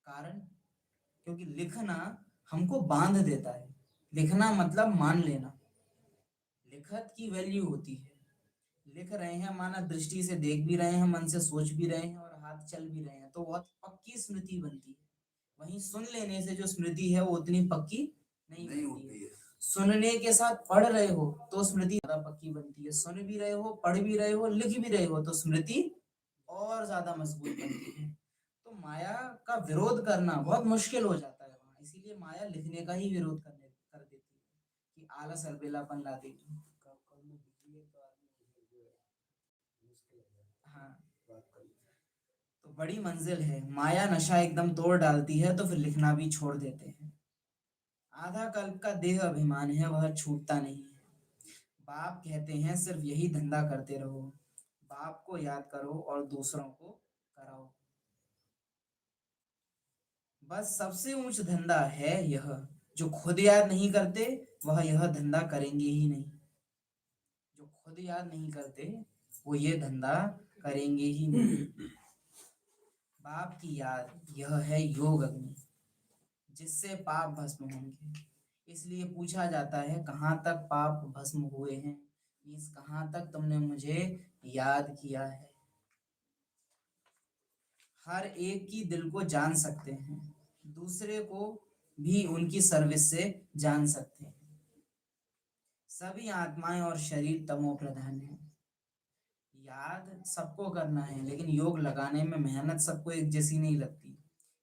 कारण क्योंकि लिखना हमको बांध देता है। लिखना मतलब मान लेना, लिखत की वैल्यू होती है। लिख रहे हैं माना दृष्टि से देख भी रहे हैं, मन से सोच भी रहे हैं और हाथ चल भी रहे हैं, तो बहुत पक्की स्मृति बनती है। वहीं सुन लेने से जो स्मृति है वो उतनी पक्की नहीं बनती है। सुनने के साथ पढ़ रहे हो तो स्मृति ज्यादा पक्की बनती है। सुन भी रहे हो, पढ़ भी रहे हो, लिख भी रहे हो तो स्मृति और ज्यादा मजबूत बनती है। तो माया का विरोध करना बहुत मुश्किल हो जाता है वहां, इसीलिए माया लिखने का ही विरोध कर देती है कि आलस अलबेलापन ला देगी। हाँ, तो बड़ी मंजिल है, माया नशा एकदम तोड़ डालती है, तो फिर लिखना भी छोड़ देते हैं। आधा कल्प का देह अभिमान है, वह छूटता नहीं है। बाप कहते हैं सिर्फ यही धंधा करते रहो, बाप को याद करो और दूसरों को कराओ। बस सबसे ऊंच धंधा है यह, जो खुद याद नहीं करते वह यह धंधा करेंगे ही नहीं। जो खुद याद नहीं करते वो ये धंधा करेंगे ही नहीं। बाप की याद यह है योग अग्नि, जिससे पाप भस्म होंगे। इसलिए पूछा जाता है कहाँ तक पाप भस्म हुए हैं, मीन्स कहाँ तक तुमने मुझे याद किया है। हर एक की दिल को जान सकते हैं, दूसरे को भी उनकी सर्विस से जान सकते हैं। सभी आत्माएं और शरीर तमो प्रधान है। याद सबको करना है, लेकिन योग लगाने में मेहनत सबको एक जैसी नहीं लगती।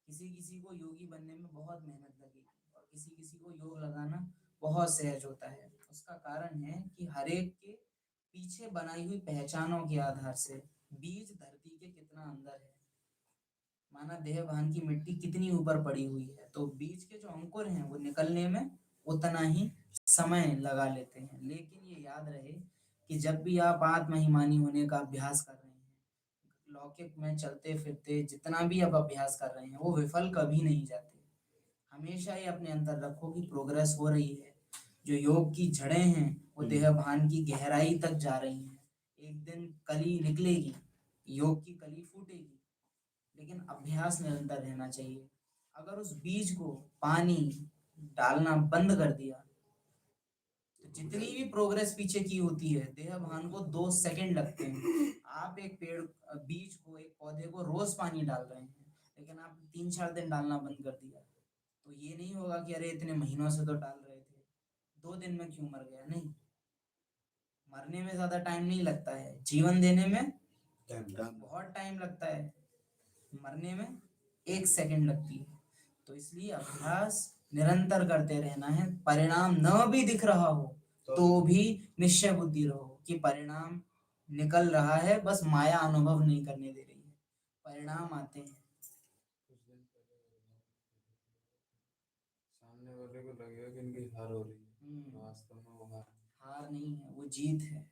किसी किसी को योगी बनने में बहुत मेहनत लगेगी और किसी किसी को योग लगाना बहुत सहज होता है। उसका कारण है कि हर एक के पीछे बनाई हुई पहचानों के आधार से बीज धरती के कितना अंदर है। माना देह भान की मिट्टी कितनी ऊपर पड़ी हुई है, तो बीज के जो अंकुर हैं वो निकलने में उतना ही समय लगा लेते हैं। लेकिन ये याद रहे कि जब भी आप आत्महिमानी होने का अभ्यास कर रहे हैं, लौकिक में चलते फिरते जितना भी आप अभ्यास कर रहे हैं, वो विफल कभी नहीं जाते। हमेशा ये अपने अंदर रखो कि प्रोग्रेस हो रही है। जो योग की जड़ें हैं वो देह भान की गहराई तक जा रही हैं। एक दिन कली निकलेगी, योग की कली फूटेगी, लेकिन अभ्यास निरंतर रहना चाहिए। अगर उस बीज को पानी डालना बंद कर दिया तो जितनी भी प्रोग्रेस पीछे की होती है, देह भान को 2 सेकंड लगते हैं। आप एक बीज को, एक पौधे को रोज पानी डाल रहे हैं, लेकिन आप 3-4 दिन डालना बंद कर दिया, तो ये नहीं होगा कि अरे इतने महीनों से तो डाल रहे थे, 2 दिन में क्यों मर गया। नहीं, मरने में ज्यादा टाइम नहीं लगता है, जीवन देने में बहुत टाइम लगता है, मरने में 1 सेकंड लगती है। तो इसलिए अभ्यास निरंतर करते रहना है। परिणाम न भी दिख रहा हो तो भी निश्चय बुद्धि रहो कि परिणाम निकल रहा है, बस माया अनुभव नहीं करने दे रही है। परिणाम आते हैं। कुछ दिन पहले सामने वाले को लगेगा कि इनकी हार हो रही है, वास्तव में वो हार नहीं है, वो जीत है।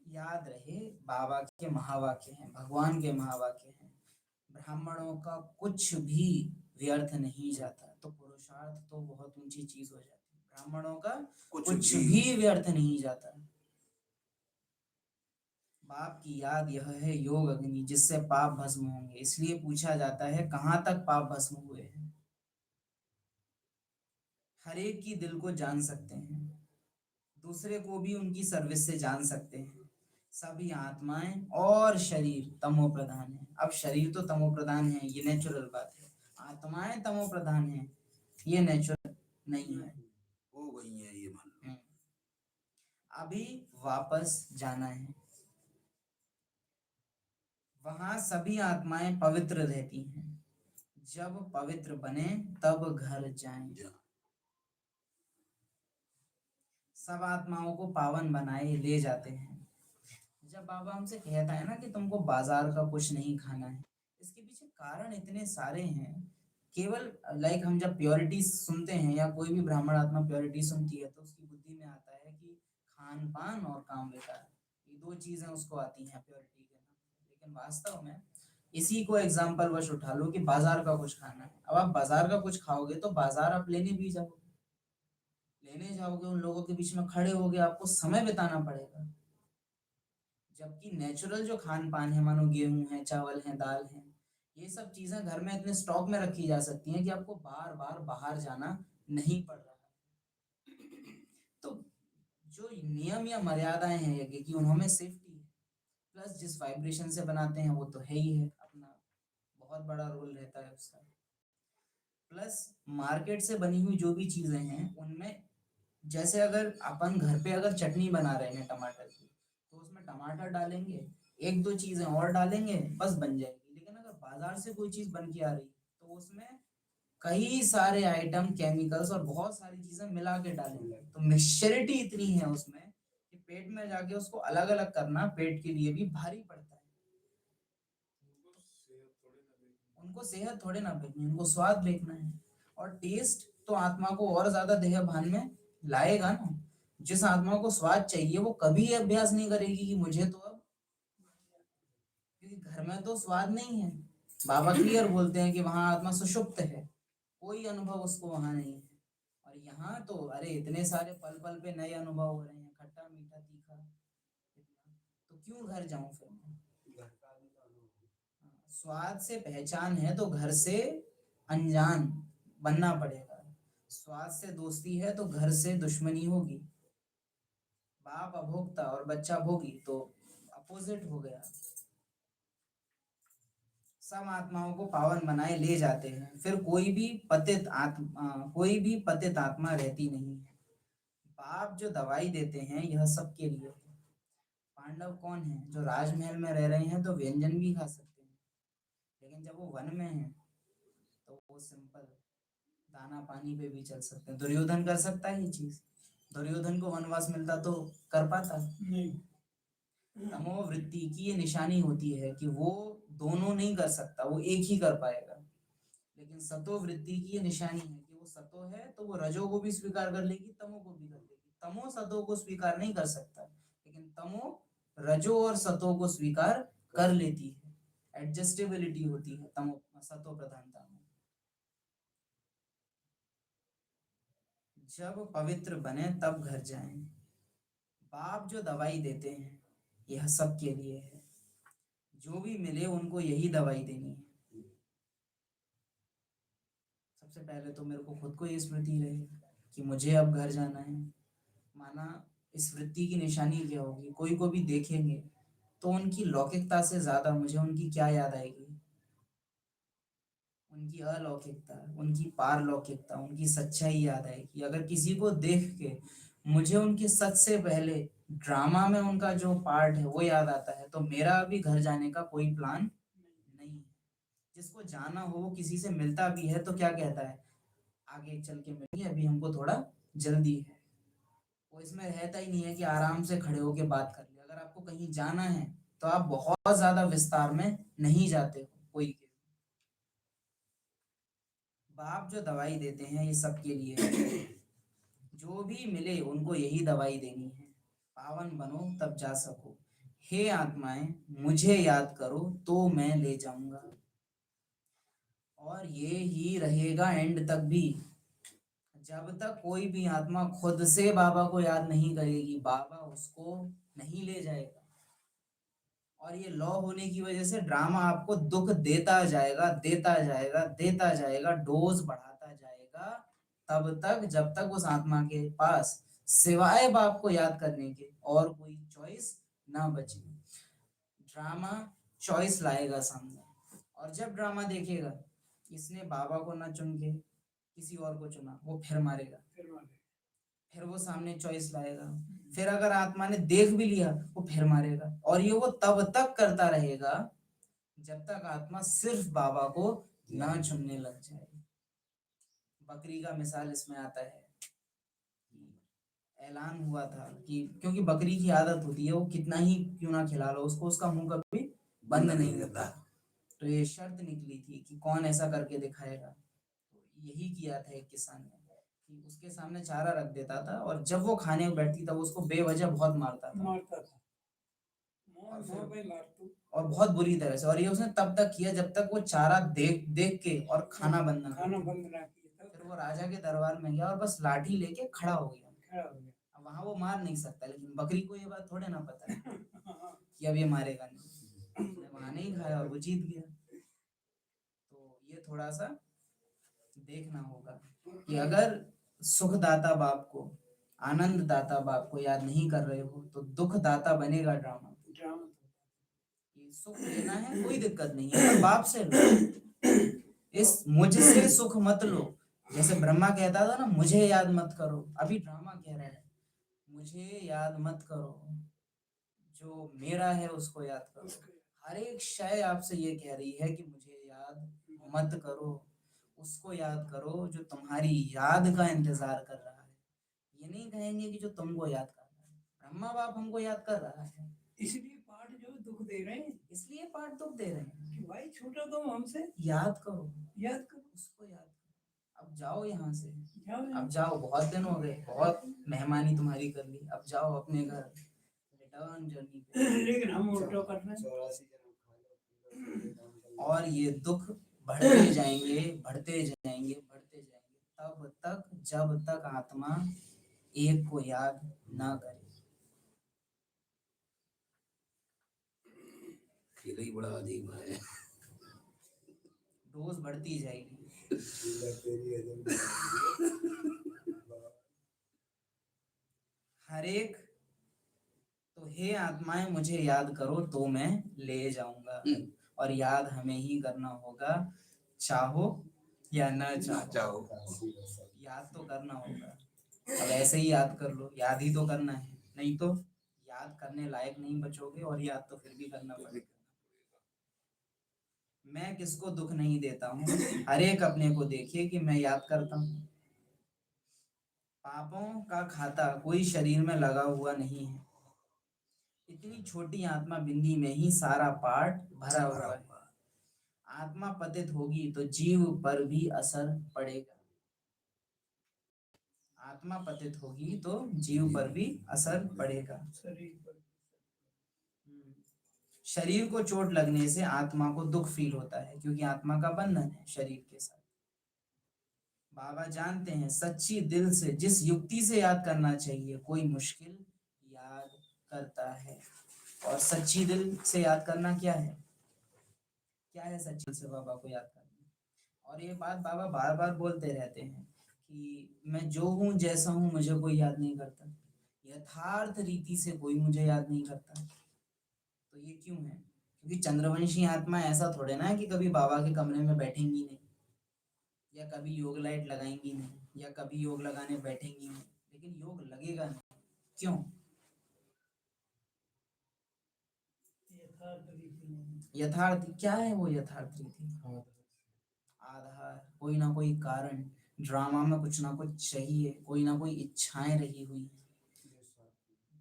याद रहे बाबा के महावाक्य हैं, भगवान के महावाक्य हैं, ब्राह्मणों का कुछ भी व्यर्थ नहीं जाता। तो पुरुषार्थ तो बहुत ऊंची चीज हो जाती है। ब्राह्मणों का कुछ भी व्यर्थ नहीं जाता। बाप की याद यह है योग अग्नि, जिससे पाप भस्म होंगे। इसलिए पूछा जाता है कहाँ तक पाप भस्म हुए हैं। हर एक की दिल को जान सकते हैं, दूसरे को भी उनकी सर्विस से जान सकते हैं। सभी आत्माएं और शरीर तमो प्रधान है। अब शरीर तो तमो प्रधान है, ये नेचुरल बात है। आत्माएं तमो प्रधान है, ये नेचुरल नहीं है। हो गई है ये मान लो। अभी वापस जाना है, वहां सभी आत्माएं पवित्र रहती हैं। जब पवित्र बने तब घर जाएं। सब आत्माओं को पावन बनाए ले जाते हैं। जब बाबा हमसे कहता है ना कि तुमको बाजार का कुछ नहीं खाना है, इसके पीछे कारण इतने सारे हैं। केवल लाइक हम जब प्योरिटी सुनते हैं या कोई भी ब्राह्मण आत्मा प्योरिटी सुनती है तो उसकी बुद्धि में आता है कि खान पान और काम विकार, ये दो चीजें उसको आती हैं प्योरिटी के नाम। लेकिन वास्तव में इसी को एग्जाम्पल वश उठा लो कि बाजार का कुछ खाना है। अब आप बाजार का कुछ खाओगे तो बाजार आप लेने भी जाओगे, उन लोगों के बीच में खड़े होगे, आपको समय बिताना पड़ेगा। जबकि नेचुरल जो खान पान है, मानो गेहूं है, चावल है, दाल है, ये सब चीजें घर में इतने स्टॉक में रखी जा सकती हैं कि आपको बार बार बाहर जाना नहीं पड़ रहा है। तो जो नियम या मर्यादाएं हैं यज्ञ की, उनमें सेफ्टी है, प्लस जिस वाइब्रेशन से बनाते हैं वो तो है ही है, अपना बहुत बड़ा रोल रहता है उसका। प्लस मार्केट से बनी हुई जो भी चीजें हैं उनमें, जैसे अगर अपन घर पे अगर चटनी बना रहे हैं टमाटर की, तो उसमें टमाटर डालेंगे, एक दो चीजें और डालेंगे, बस बन जाएगी। लेकिन अगर बाजार से कोई चीज बन के आ रही तो उसमें कई सारे आइटम, केमिकल्स और बहुत सारी चीजें मिला के डालेंगे, तो मिक्सचरिटी इतनी है उसमें कि पेट में जाके उसको अलग अलग करना पेट के लिए भी भारी पड़ता है। उनको सेहत थोड़े ना देखनी, उनको स्वाद देखना है। और टेस्ट तो आत्मा को और ज्यादा देह भान में लाएगा ना। जिस आत्मा को स्वाद चाहिए वो कभी अभ्यास नहीं करेगी कि मुझे तो अब, क्योंकि घर में तो स्वाद नहीं है। बाबा क्लियर बोलते हैं कि वहां आत्मा सुषुप्त है, कोई अनुभव उसको वहां नहीं है। और यहाँ तो अरे इतने सारे पल पल पे नए अनुभव हो रहे हैं, खट्टा मीठा तीखा, तो क्यों घर जाऊं फिर मैं? स्वाद से पहचान है तो घर से अनजान बनना पड़ेगा। स्वाद से दोस्ती है तो घर से दुश्मनी होगी। बाप अभोक्ता और बच्चा भोगी तो अपोजिट हो गया। सब आत्माओं को पावन बनाए ले जाते हैं, फिर कोई भी पतित आत्मा रहती नहीं है। बाप जो दवाई देते हैं यह सबके लिए है। पांडव कौन है? जो राजमहल में रह रहे हैं तो व्यंजन भी खा सकते हैं, लेकिन जब वो वन में है तो वो सिंपल दाना पानी पे भी चल सकते हैं। दुर्योधन कर सकता है ये चीज? दुर्योधन को वनवास मिलता तो कर पाता नहीं। तमो वृत्ति की ये निशानी होती है कि वो दोनों नहीं कर सकता, वो एक ही कर पाएगा। लेकिन सतो वृत्ति की ये निशानी है कि वो सतो है तो वो रजो को भी स्वीकार कर लेगी, तमो को भी कर लेगी। तमो सतो को स्वीकार नहीं कर सकता, लेकिन तमो रजो और सतो को स्वीकार कर लेती है। एडजस्टेबिलिटी होती है तमो सतो प्रधानता में। जब पवित्र बने तब घर जाएं। बाप जो दवाई देते हैं यह सबके लिए है। जो भी मिले उनको यही दवाई देनी है। सबसे पहले तो मेरे को खुद को ये स्मृति रहे कि मुझे अब घर जाना है। माना इस वृत्ति की निशानी क्या होगी? कोई को भी देखेंगे तो उनकी लौकिकता से ज्यादा मुझे उनकी क्या याद आएगी? उनकी अलौकिकता, उनकी पारलौकिकता, उनकी सच्चाई याद आएगी। अगर किसी को देख के मुझे उनके सच से पहले ड्रामा में उनका जो पार्ट है वो याद आता है, तो मेरा अभी घर जाने का कोई प्लान नहीं है। जिसको जाना हो वो किसी से मिलता भी है तो क्या कहता है, आगे चल के मिलेंगे, अभी हमको थोड़ा जल्दी है। वो इसमें रहता ही नहीं है कि आराम से खड़े होके बात कर ले। अगर आपको कहीं जाना है तो आप बहुत ज्यादा विस्तार में नहीं जाते हो कोई के। बाप जो दवाई देते हैं ये सबके लिए है। जो भी मिले उनको यही दवाई देनी है। पावन बनो तब जा सको। हे आत्माएं मुझे याद करो तो मैं ले जाऊंगा। और ये ही रहेगा एंड तक भी। जब तक कोई भी आत्मा खुद से बाबा को याद नहीं करेगी, बाबा उसको नहीं ले जाएगा। और ये लॉ होने की वजह से ड्रामा आपको दुख देता जाएगा, देता जाएगा, देता जाएगा, डोज बढ़ाता जाएगा, तब तक जब तक उस आत्मा के पास सिवाय बाप को याद करने के और कोई चॉइस ना बचे। ड्रामा चॉइस लाएगा सामने, और जब ड्रामा देखेगा इसने बाबा को ना चुन के किसी और को चुना, वो फिर मारेगा, फिर वो सामने चॉइस लाएगा। फिर अगर आत्मा ने देख भी लिया वो फिर मारेगा, और ये वो तब तक करता रहेगा जब तक आत्मा सिर्फ बाबा को ना चुनने लग जाए। बकरी का मिसाल इसमें आता है। ऐलान हुआ था कि क्योंकि बकरी की आदत होती है, वो कितना ही क्यों ना खिला लो उसको, उसका मुंह कभी बंद नहीं होता। तो ये शर्त निकली थी कि कौन ऐसा करके दिखाएगा। तो यही किया था एक किसान ने कि उसके सामने चारा रख देता था और जब वो खाने को बैठती तब उसको बेवजह बहुत मारता था मारता था। मोह पे लाटू। और बहुत बुरी तरह से। और ये उसने तब तक किया जब तक वो चारा देख देख के और खाना बंद ना खाना करे। बंद ना किया फिर वो राजा के दरबार में गया और बस लाठी लेके खड़ा हो गया। खड़ा हो गया। अब वहां वो मार नहीं सकता, लेकिन बकरी को ये बात थोड़े ना पता है हाँ, कि अब ये मारेगा नहीं। उसने वहां नहीं खाया और वो जीत गया। तो ये थोड़ा सा देखना होगा कि अगर सुखदाता बाप को, आनंद दाता बाप को याद नहीं कर रहे हो तो दुख दाता बनेगा ड्रामा। ड्रामा। कि सुख लेना है कोई दिक्कत नहीं है, पर बाप से लो। इस मुझसे सुख मत लो। जैसे ब्रह्मा कहता था ना, मुझे याद मत करो, अभी ड्रामा कह रहा है मुझे याद मत करो, जो मेरा है उसको याद करो। हर एक शय आपसे ये कह रही है कि मुझे याद मत करो, उसको याद करो जो तुम्हारी याद का इंतजार कर रहा है। ये नहीं कहेंगे कि जो तुमको याद कर रहा है। ब्रह्मा बाप हमको याद कर रहा है, इसलिए पाठ जो दुख दे रहे हैं इसलिए पाठ तुम दे रहे हैं कि भाई छूटा तुम हमसे, याद करो, याद करो। उसको याद करो। अब जाओ यहाँ से, जाओ अब जाओ, बहुत दिन हो गए, बहुत मेहमानी तुम्हारी कर ली, अब जाओ अपने घर, रिटर्न जर्नी पे। लेकिन हम उल्टा कर रहे हैं। और ये दुख बढ़ते जाएंगे, बढ़ते जाएंगे, बढ़ते जाएंगे, तब तक जब तक आत्मा एक को याद ना करे। खेल ही बड़ा अजीब है। डोज बढ़ती जाएगी। हर एक तो हे आत्माएं मुझे याद करो तो मैं ले जाऊंगा। और याद हमें ही करना होगा, चाहो या ना चाहो, याद तो करना होगा। अब ऐसे ही याद कर लो, याद ही तो करना है, नहीं तो याद करने लायक नहीं बचोगे और याद तो फिर भी करना पड़ेगा। मैं किसको दुख नहीं देता हूँ, हर एक अपने को देखिए कि मैं याद करता हूँ। पापों का खाता कोई शरीर में लगा हुआ नहीं है। इतनी छोटी आत्मा बिंदी में ही सारा पाठ भरा हुआ है। आत्मा पतित होगी तो जीव पर भी असर पड़ेगा। आत्मा पतित होगी तो जीव पर भी असर पड़ेगा। शरीर पर। शरीर को चोट लगने से आत्मा को दुख फील होता है, क्योंकि आत्मा का बंधन है शरीर के साथ। बाबा जानते हैं सच्ची दिल से जिस युक्ति से याद करना चाहिए, कोई मुश्किल याद करता है। और सच्ची दिल से याद करना क्या है? क्या है सच्ची दिल से बाबा को याद करना? और ये बात बाबा बार बार बोलते रहते हैं कि मैं जो हूँ जैसा हूँ मुझे कोई याद नहीं करता, यथार्थ रीति से कोई मुझे याद नहीं करता। तो ये क्यों है? क्योंकि चंद्रवंशी आत्मा ऐसा थोड़े ना है कि कभी बाबा के कमरे में बैठेंगी नहीं, या कभी योग लाइट लगाएंगी नहीं, या कभी योग लगाने बैठेंगी नहीं, लेकिन योग लगेगा नहीं। क्यों? यथार्थ क्या है वो? यथार्थ रीति आधार, कोई ना कोई कारण, ड्रामा में कुछ ना कुछ चाहिए, कोई ना कोई इच्छाएं रही हुई है,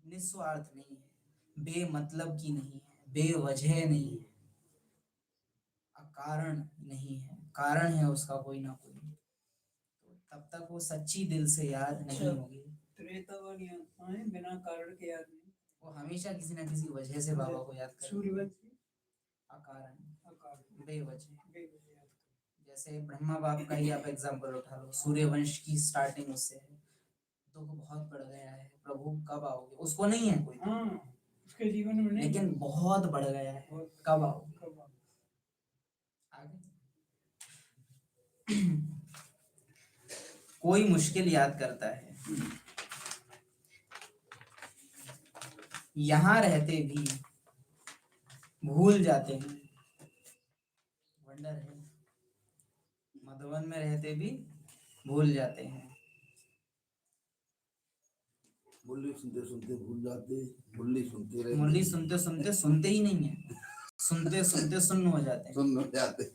निस्वार्थ नहीं है, बेमतलब की नहीं है, बेवजह नहीं है, अकारण नहीं है, कारण है उसका कोई ना कोई। तो तब तक वो सच्ची दिल से याद नहीं होगी। त्रेता वाली आत्माएं बिना कारण के याद नहीं, वो हमेशा किसी ना किसी वजह से बाबा को याद करेंगे। सूर्यवंशी अकारण, अकारण बेवजह। बेवजह याद कर। जैसे ब्रह्मा बाप का ही आप एग्जाम्पल उठा लो, सूर्यवंश की स्टार्टिंग उससे है। दुख बहुत बढ़ गया है, प्रभु कब आओगे? उसको नहीं है कोई, हाँ, उसके जीवन में नहीं, लेकिन बहुत बढ़ गया है, कब आओगे? कब आओगे? आगे कोई मुश्किल याद करता है, यहाँ रहते भी भूल जाते हैं। वंडर है, मधुबन में रहते भी भूल जाते हैं। मुरली सुनते सुनते भूल जाते, मुरली सुनते रहे, मुरली सुनते सुनते सुनते ही नहीं है। सुनते सुनते सुन्न हो जाते हैं। सुन हो जाते।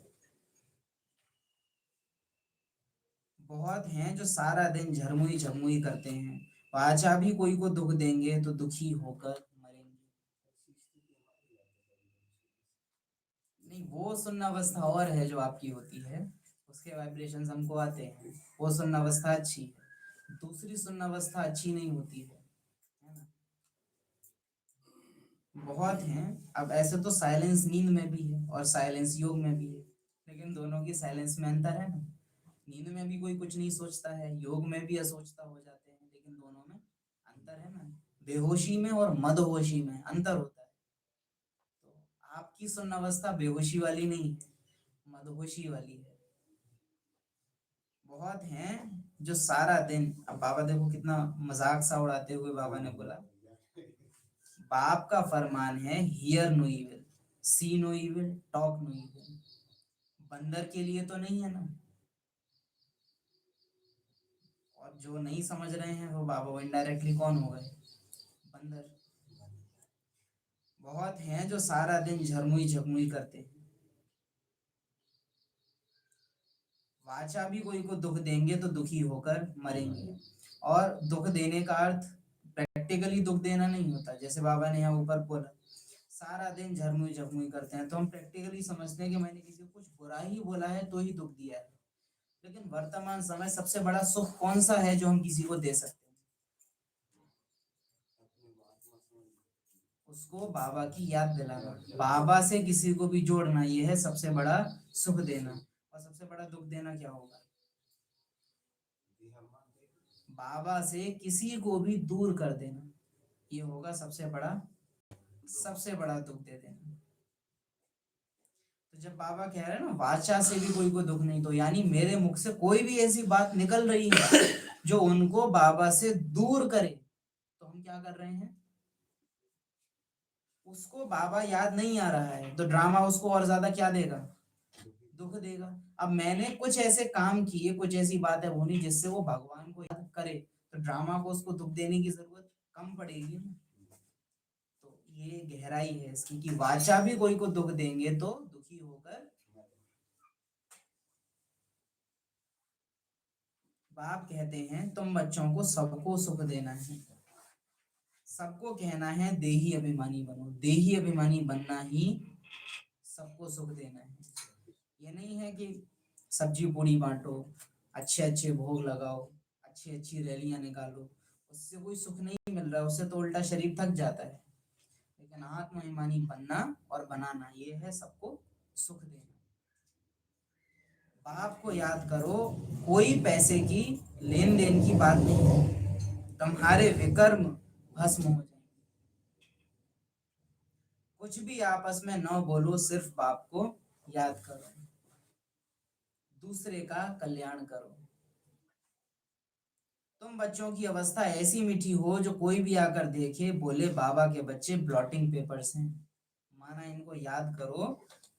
बहुत हैं जो सारा दिन झरमुई झरमुई करते हैं, वाचा भी कोई को दुख देंगे तो दुखी होकर मरेंगे। नहीं, वो सुन्न अवस्था और है जो आपकी होती है, उसके वाइब्रेशंस हमको आते हैं, वो सुन्न अवस्था अच्छी है। दूसरी सुन्न अवस्था अच्छी नहीं होती है ना। बहुत हैं। अब ऐसे तो साइलेंस नींद में भी है और साइलेंस योग में भी है, लेकिन दोनों की साइलेंस में अंतर है ना। नींद में भी कोई कुछ नहीं सोचता है, योग में भी असोचता हो जाते हैं, लेकिन दोनों में अंतर है ना। बेहोशी में और मदहोशी में अंतर होता है। तो आपकी सुन्न अवस्था बेहोशी वाली नहीं है, मदहोशी वाली है। बहुत हैं जो सारा दिन, अब बाबा देखो कितना मजाक सा उड़ाते हुए बाबा ने बोला, बाप का फरमान है hear no evil, see no evil, talk no evil. बंदर के लिए तो नहीं है ना। और जो नहीं समझ रहे हैं वो बाबा, वो इनडायरेक्टली कौन हो गए? बंदर। बहुत हैं जो सारा दिन झरमुई झपमुई करते हैं, वाचा भी कोई को दुख देंगे तो दुखी होकर मरेंगे। और दुख देने का अर्थ प्रैक्टिकली दुख देना नहीं होता, जैसे बाबा ने यहाँ ऊपर बोला सारा दिन झरमुई झपमुई करते हैं, तो हम प्रैक्टिकली समझते हैं कि मैंने किसी को कुछ बुरा ही बोला है तो ही दुख दिया है। लेकिन वर्तमान समय सबसे बड़ा सुख कौन सा है जो हम किसी को दे सकते हैं? उसको बाबा की याद दिलाना, बाबा से किसी को भी जोड़ना, ये है सबसे बड़ा सुख देना। और सबसे बड़ा दुख देना क्या होगा? बाबा से किसी को भी दूर कर देना, ये होगा सबसे बड़ा दुख दे देना। तो जब बाबा कह रहे हैं ना वाचा से भी कोई को दुख नहीं, तो यानी मेरे मुख से कोई भी ऐसी बात निकल रही है जो उनको बाबा से दूर करे, तो हम क्या कर रहे हैं? उसको बाबा याद नहीं आ रहा है तो ड्रामा उसको और ज्यादा क्या देगा? दुख देगा। अब मैंने कुछ ऐसे काम किए, कुछ ऐसी बातें होनी जिससे वो भगवान को याद करे, तो ड्रामा को उसको दुख देने की जरूरत कम पड़ेगी ना। तो ये गहराई है इसकी कि वाचा भी कोई को दुख देंगे तो दुखी होकर। बाप कहते हैं तुम बच्चों को सबको सुख देना है, सबको कहना है देही अभिमानी बनो। देही अभिमानी बनना ही सबको सुख देना है। ये नहीं है कि सब्जी पूड़ी बांटो, अच्छे अच्छे भोग लगाओ, अच्छी अच्छी रैलियां निकालो, उससे कोई सुख नहीं मिल रहा, उससे तो उल्टा शरीर थक जाता है। लेकिन आत्माभिमानी बनना और बनाना, ये है सबको सुख देना। बाप को याद करो, कोई पैसे की लेन देन की बात नहीं है, तुम्हारे विकर्म भस्म हो जाएंगे। कुछ भी आपस में न बोलो, सिर्फ बाप को याद करो, दूसरे का कल्याण करो। तुम बच्चों की अवस्था ऐसी मीठी हो जो कोई भी आकर देखे बोले बाबा के बच्चे ब्लॉटिंग पेपर्स हैं। माना इनको याद करो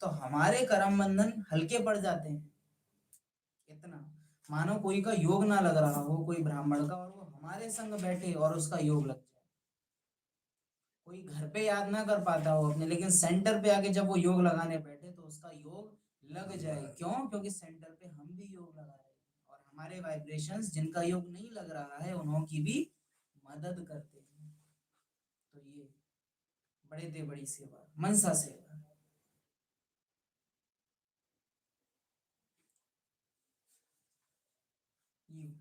तो हमारे कर्म बंधन हल्के पड़ जाते हैं। इतना मानो कोई का योग ना लग रहा हो, कोई ब्राह्मण का, और वो हमारे संग बैठे और उसका योग लग जाए। कोई घर पे याद ना कर पाता हो अपने, लेकिन सेंटर पे आके जब वो योग लगाने बैठे तो उसका योग लग जाए। क्यों? क्योंकि सेंटर पे हम भी योग लगा रहे हैं और हमारे वाइब्रेशंस जिनका योग नहीं लग रहा है उन्हों की भी मदद करते हैं। तो ये बड़े दे बड़ी सेवा, मनसा सेवा।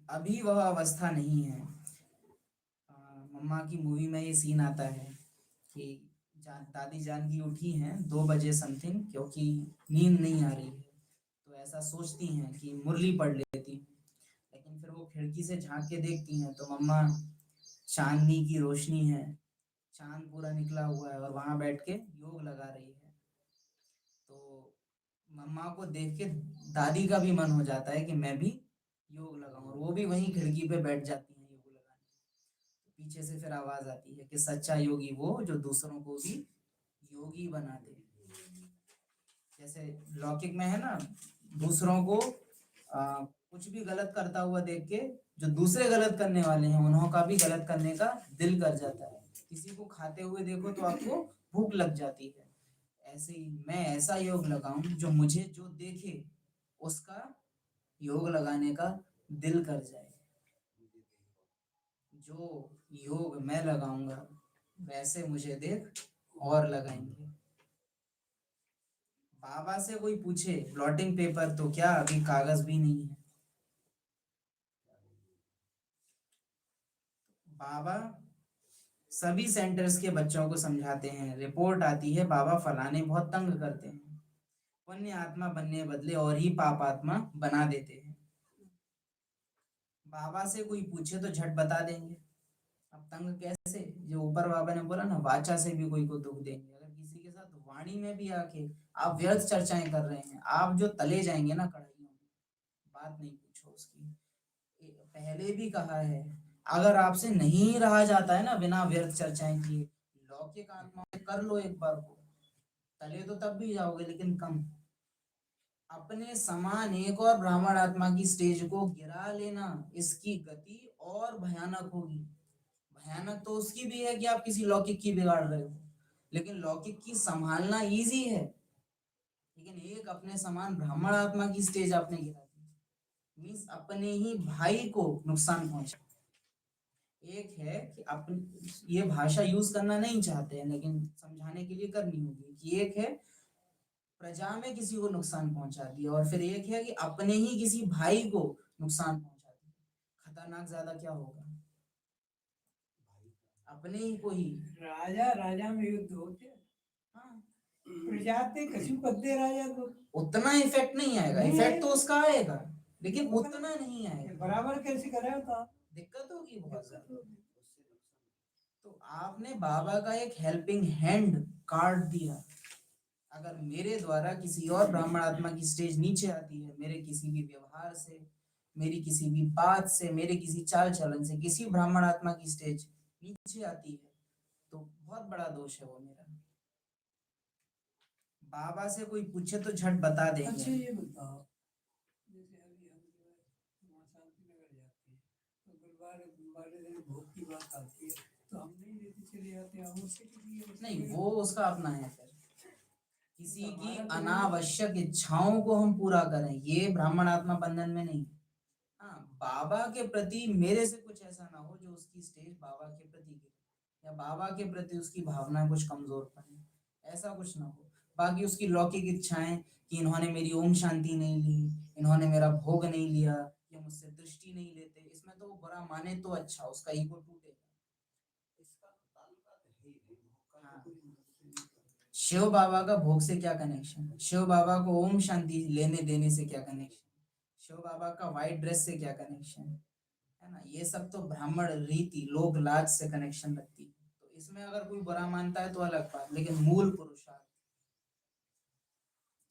अभी वह अवस्था नहीं है। मम्मा की मूवी में ये सीन आता है कि दादी जान की उठी हैं 2 बजे समथिंग, क्योंकि नींद नहीं आ रही है, तो ऐसा सोचती हैं कि मुरली पढ़ लेती, लेकिन फिर वो खिड़की से झांक के देखती हैं तो मम्मा चांदनी की रोशनी है, चांद पूरा निकला हुआ है और वहां बैठ के योग लगा रही है। तो मम्मा को देख के दादी का भी मन हो जाता है कि मैं भी योग लगाऊं, और वो भी वहीं खिड़की पे बैठ जाती हैं योग लगाने। पीछे से फिर आवाज आती है कि सच्चा योगी वो जो दूसरों को भी योगी बना दे। जैसे लौकिक में है ना, दूसरों को कुछ भी गलत करता हुआ देख के जो दूसरे गलत करने वाले हैं उन्हों का भी गलत करने का दिल कर जाता है। किसी को खाते हुए देखो तो आपको भूख लग जाती है। ऐसे ही मैं ऐसा योग लगाऊं जो मुझे जो देखे उसका योग लगाने का दिल कर जाए। जो योग मैं लगाऊंगा वैसे मुझे देख और लगाएंगे। बाबा से कोई पूछे ब्लॉटिंग पेपर तो क्या, अभी कागज भी नहीं है। बाबा सभी सेंटर्स के बच्चों को समझाते हैं, रिपोर्ट आती है बाबा फलाने बहुत तंग करते हैं, पुण्य आत्मा बनने बदले और ही पाप आत्मा बना देते हैं। बाबा से कोई पूछे तो झट बता देंगे। अब तंग कैसे, जो ऊपर बाबा ने बोला ना, वाचा से भी कोई को दुख देंगे। अगर किसी के साथ वाणी में भी आके आप व्यर्थ चर्चाएं कर रहे हैं, आप जो तले जाएंगे ना कढ़ाइयों में, बात नहीं पूछो उसकी। पहले भी कहा है, अगर आपसे नहीं रहा जाता है ना बिना व्यर्थ चर्चाएं किए, लौकिक आत्मा में कर लो एक बार को, तले तो तब भी जाओगे लेकिन कम। अपने समान एक और ब्राह्मण आत्मा की स्टेज को गिरा लेना, इसकी गति और भयानक होगी। भयानक तो उसकी भी है कि आप किसी लौकिक की बिगाड़ रहे हो, लेकिन लौकिक की संभालना इजी है, लेकिन एक अपने समान ब्राह्मण आत्मा की स्टेज आपने गिरा दी, मीन्स अपने ही भाई को नुकसान पहुंचा। एक है कि अपन ये भाषा यूज करना नहीं चाहते हैं लेकिन समझाने के लिए करनी होगी, कि एक है प्रजा में किसी को नुकसान पहुंचा दिया, और फिर एक है कि अपने ही किसी भाई को नुकसान पहुंचा दिया। खतरनाक ज्यादा क्या होगा? अपने ही को ही। राजा राजा में युद्ध होते हैं। हाँ, प्रजा ते कछु पद्दे राजा को उतना इफेक्ट नहीं आएगा, नहीं इफेक्ट तो आएगा। उसका आएगा लेकिन उतना नहीं आएगा, बराबर कैसे करा था, दिक्कत होगी बहुत ज्यादा। तो आपने बाबा का एक हेल्पिंग हैंड काट दिया। अगर मेरे द्वारा किसी और ब्राह्मण आत्मा की स्टेज नीचे आती है, मेरे किसी भी व्यवहार से, मेरी किसी भी बात से, मेरे किसी चाल चलन से किसी ब्राह्मण आत्मा की स्टेज नीचे आती है, तो बहुत बड़ा दोष है वो मेरा। बाबा से कोई पूछे तो झट बता अच्छा देंगे। ये बताओ, जैसे अभी हम जो है वहाँ शांति नगर जाते हैं तो गुरुवार वाले दिन भोग की बात आती है तो हम नहीं लेते चले जाते हैं, हम उससे नहीं, वो उसका अपना है। फिर किसी की अनावश्यक इच्छाओं को हम पूरा करें, ये ब्राह्मण आत्मा बंधन में नहीं। हाँ, बाबा के प्रति मेरे से कुछ ऐसा ना हो जो उसकी स्टेज बाबा के प्रति गिरे, या बाबा के प्रति उसकी भावना कुछ कमजोर पड़े, ऐसा कुछ ना हो। बाकी उसकी लौकिक इच्छाएं कि इन्होंने मेरी ओम शांति नहीं ली, इन्होंने मेरा भोग नहीं लिया, या मुझसे दृष्टि नहीं लेते, इसमें तो वो बुरा माने तो अच्छा, उसका ईगो टूटेगा। हाँ, शिव बाबा का भोग से क्या कनेक्शन, शिव बाबा को ओम शांति लेने देने से क्या कनेक्शन, शिव बाबा का व्हाइट ड्रेस से क्या कनेक्शन है ना। ये सब तो ब्राह्मण रीति लोक लाज से कनेक्शन रखती है। तो इसमें अगर कोई बुरा मानता है तो अलग बात, लेकिन मूल पुरुषार्थ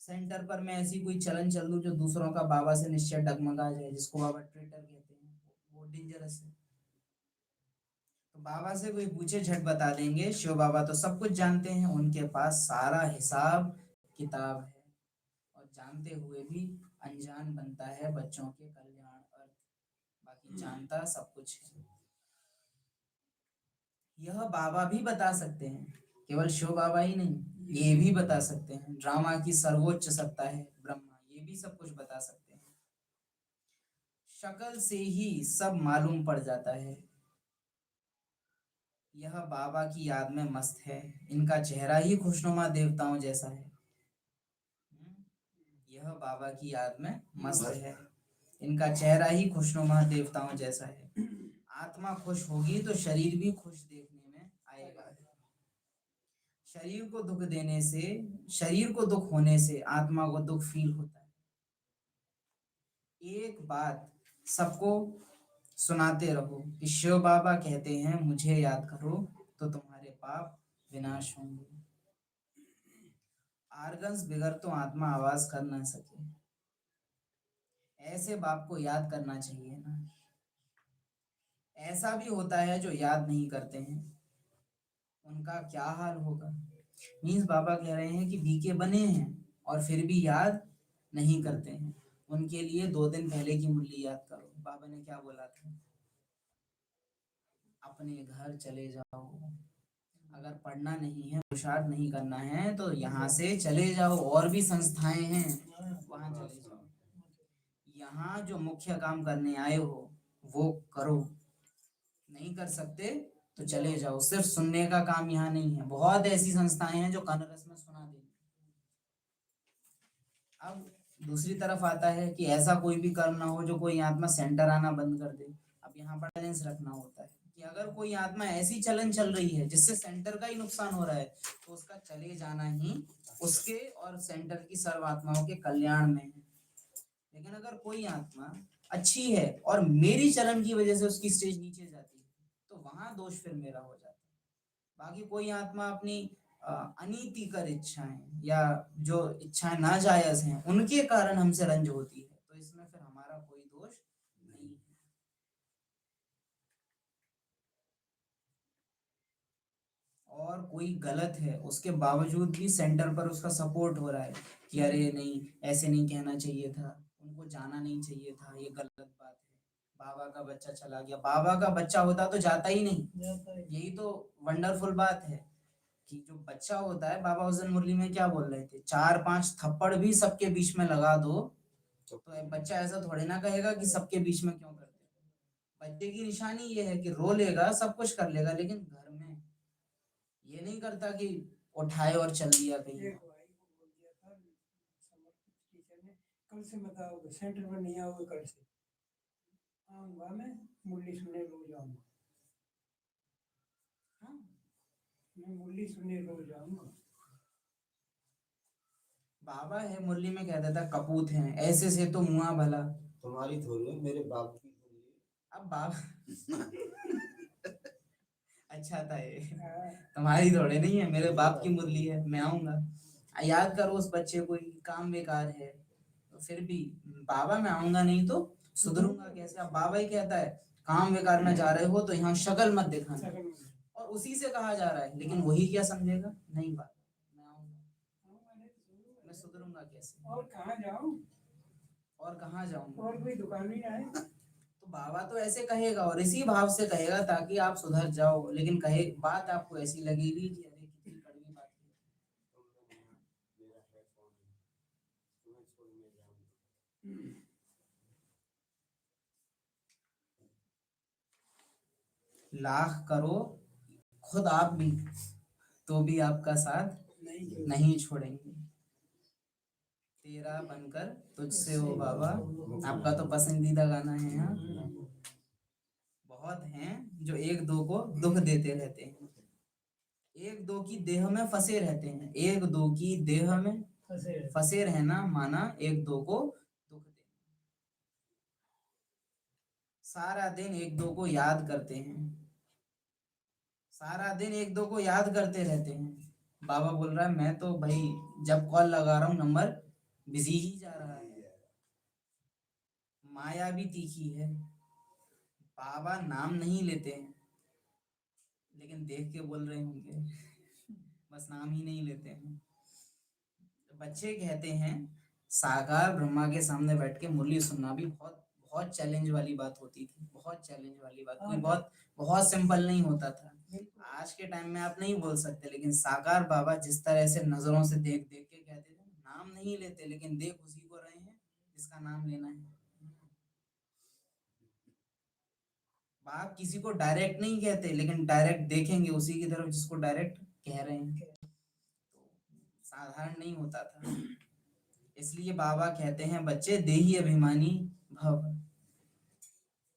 सेंटर पर मैं ऐसी कोई चलन चल दूं जो दूसरों का बाबा से निश्चय डगमगा जाए, जिसको बाबा ट्रेटर कहते हैं, वो डेंजरस है। तो बाबा से कोई पूछे झट बता देंगे, शिव बाबा तो सब कुछ जानते हैं, उनके पास सारा हिसाब किताब है, और जानते हुए भी अनजान बनता है बच्चों के कल्याण अर्थ, बाकी जानता सब कुछ है। यह बाबा भी बता सकते हैं, केवल शिव बाबा ही नहीं, ये भी बता सकते हैं। ड्रामा की सर्वोच्च सत्ता है ब्रह्मा, ये भी सब कुछ बता सकते हैं। शक्ल से ही सब मालूम पड़ जाता है। यह बाबा की याद में मस्त है, इनका चेहरा ही खुशनुमा देवताओं जैसा है। यह बाबा की याद में मस्त है, इनका चेहरा ही खुशनुमा देवताओं जैसा है। आत्मा खुश होगी तो शरीर भी खुश देखने में आएगा। शरीर को दुख देने से, शरीर को दुख होने से आत्मा को दुख फील होता है। एक बात सबको सुनाते रहो कि शिव बाबा कहते हैं मुझे याद करो तो तुम्हारे पाप विनाश होंगे। आर्गन्स बिगर तो आत्मा आवाज कर ना सके, ऐसे बाप को याद करना चाहिए ना। ऐसा भी होता है जो याद नहीं करते हैं, उनका क्या हाल होगा। मीन्स बाबा कह रहे हैं कि बीके बने हैं और फिर भी याद नहीं करते हैं, उनके लिए 2 दिन पहले की मुरली याद करो। बाबा ने क्या बोला था, अपने घर चले जाओ, अगर पढ़ना नहीं है, पुरुषार्थ नहीं करना है तो यहाँ से चले जाओ, और भी संस्थाएं हैं वहां चले जाओ। यहाँ जो मुख्य काम करने आए हो वो करो, नहीं कर सकते तो चले जाओ। सिर्फ सुनने का काम यहाँ नहीं है, बहुत ऐसी संस्थाएं हैं जो कान रस में सुना देंगी। अब दूसरी तरफ आता है कि ऐसा कोई भी कर्म ना हो जो कोई आत्मा सेंटर आना बंद कर दे। अब यहाँ पर बैलेंस रखना होता है कि अगर कोई आत्मा ऐसी चलन चल रही है जिससे सेंटर का ही नुकसान हो रहा है तो उसका चले जाना ही उसके और सेंटर की सर्व आत्माओं के कल्याण में है। लेकिन अगर कोई आत्मा अच्छी है और मेरी चलन की वजह से उसकी स्टेज नीचे जाती है तो वहां दोष फिर मेरा हो जाता है। बाकी कोई आत्मा अपनी अनीतिकर इच्छाएं या जो इच्छाएं नाजायज हैं उनके कारण हमसे रंज होती है, तो इसमें फिर हमारा कोई दोष नहीं है। और कोई गलत है उसके बावजूद भी सेंटर पर उसका सपोर्ट हो रहा है कि अरे नहीं ऐसे नहीं कहना चाहिए था, उनको जाना नहीं चाहिए था, ये गलत बात है, बाबा का बच्चा चला गया। बाबा का बच्चा होता तो जाता ही नहीं। यही तो वंडरफुल बात है कि जो बच्चा होता है, बाबा उस दिन मुरली में क्या बोल रहे थे, 4-5 थप्पड़ भी सबके बीच में लगा दो तो बच्चा ऐसा थोड़े ना कहेगा कि सबके बीच में क्यों करते हो। बच्चे की निशानी ये है कि रो लेगा, सब कुछ कर लेगा, लेकिन घर में ये नहीं करता कि उठाए और चल दिया कहीं। एक भाई को बोल दिया था समर्पित टीचर ने, कल से मत आओगे, सेंटर में नहीं आओगे, कल से आऊंगा मैं, मुरली सुनने रोज आऊंगा। हाँ, मैं मुरली सुनने रोज आऊंगा। बाबा है मुरली में कहता था कपूत हैं, ऐसे से तो मुआ भला। तुम्हारी थोड़ी है, मेरे बाप की थोड़ी है। अब बाबा अच्छा था ये, हाँ, तुम्हारी थोड़े नहीं है, मेरे बाप की मुरली है, मैं आऊंगा। याद करो उस बच्चे को, ही काम बेकार है तो फिर भी बाबा मैं आऊंगा नहीं तो सुधरूंगा कैसे। अब बाबा ही कहता है काम बेकार में जा रहे हो तो यहाँ शक्ल मत दिखाना, सकल में। और उसी से कहा जा रहा है, लेकिन वही क्या समझेगा, नहीं बात मैं आऊंगा, आऊंगा नहीं तो सुनूंगा। मैं सुधरूंगा कैसे, और कहाँ जाऊं, और कहाँ जाऊंगा। और कोई दुकान ही आए। तो बाबा तो ऐसे कहेगा और इसी भाव से कहेगा ताकि आप सुधर जाओ, लेकिन कहे बात आपको ऐसी लगेगी कि अरे कितनी कड़वी बात है। लाख करो खुद आप भी तो भी आपका साथ नहीं छोड़ेंगे। तेरा बनकर तुझसे हो बाबा, आपका तो पसंदीदा गाना है। यहाँ बहुत हैं जो एक दो को दुख देते रहते हैं, एक दो की देह में फंसे रहते हैं, एक दो की देह में फंसे रहना माना एक दो को दुख देना। सारा दिन एक दो को याद करते हैं, सारा दिन एक दो को याद करते रहते हैं। बाबा बोल रहा है मैं तो भाई जब कॉल लगा रहा हूँ नंबर बिजी ही जा रहा है। माया भी तीखी है, बाबा नाम नहीं लेते हैं लेकिन देख के बोल रहे होंगे, बस नाम ही नहीं लेते हैं। बच्चे कहते हैं साकार ब्रह्मा के सामने बैठ के मुरली सुनना भी बहुत बहुत चैलेंज वाली बात होती थी, बहुत चैलेंज वाली बात, कोई बहुत बहुत सिंपल नहीं होता था। आज के टाइम में आप नहीं बोल सकते, लेकिन साकार बाबा जिस तरह से नजरों से देख देख के कहते थे, नाम नहीं लेते लेकिन देख उसी को रहे हैं जिसका नाम लेना है। बाप किसी को डायरेक्ट नहीं कहते लेकिन डायरेक्ट देखेंगे उसी की तरफ जिसको डायरेक्ट कह रहे हैं। तो साधारण नहीं होता था, इसलिए बाबा कहते हैं बच्चे देही अभिमानी भव।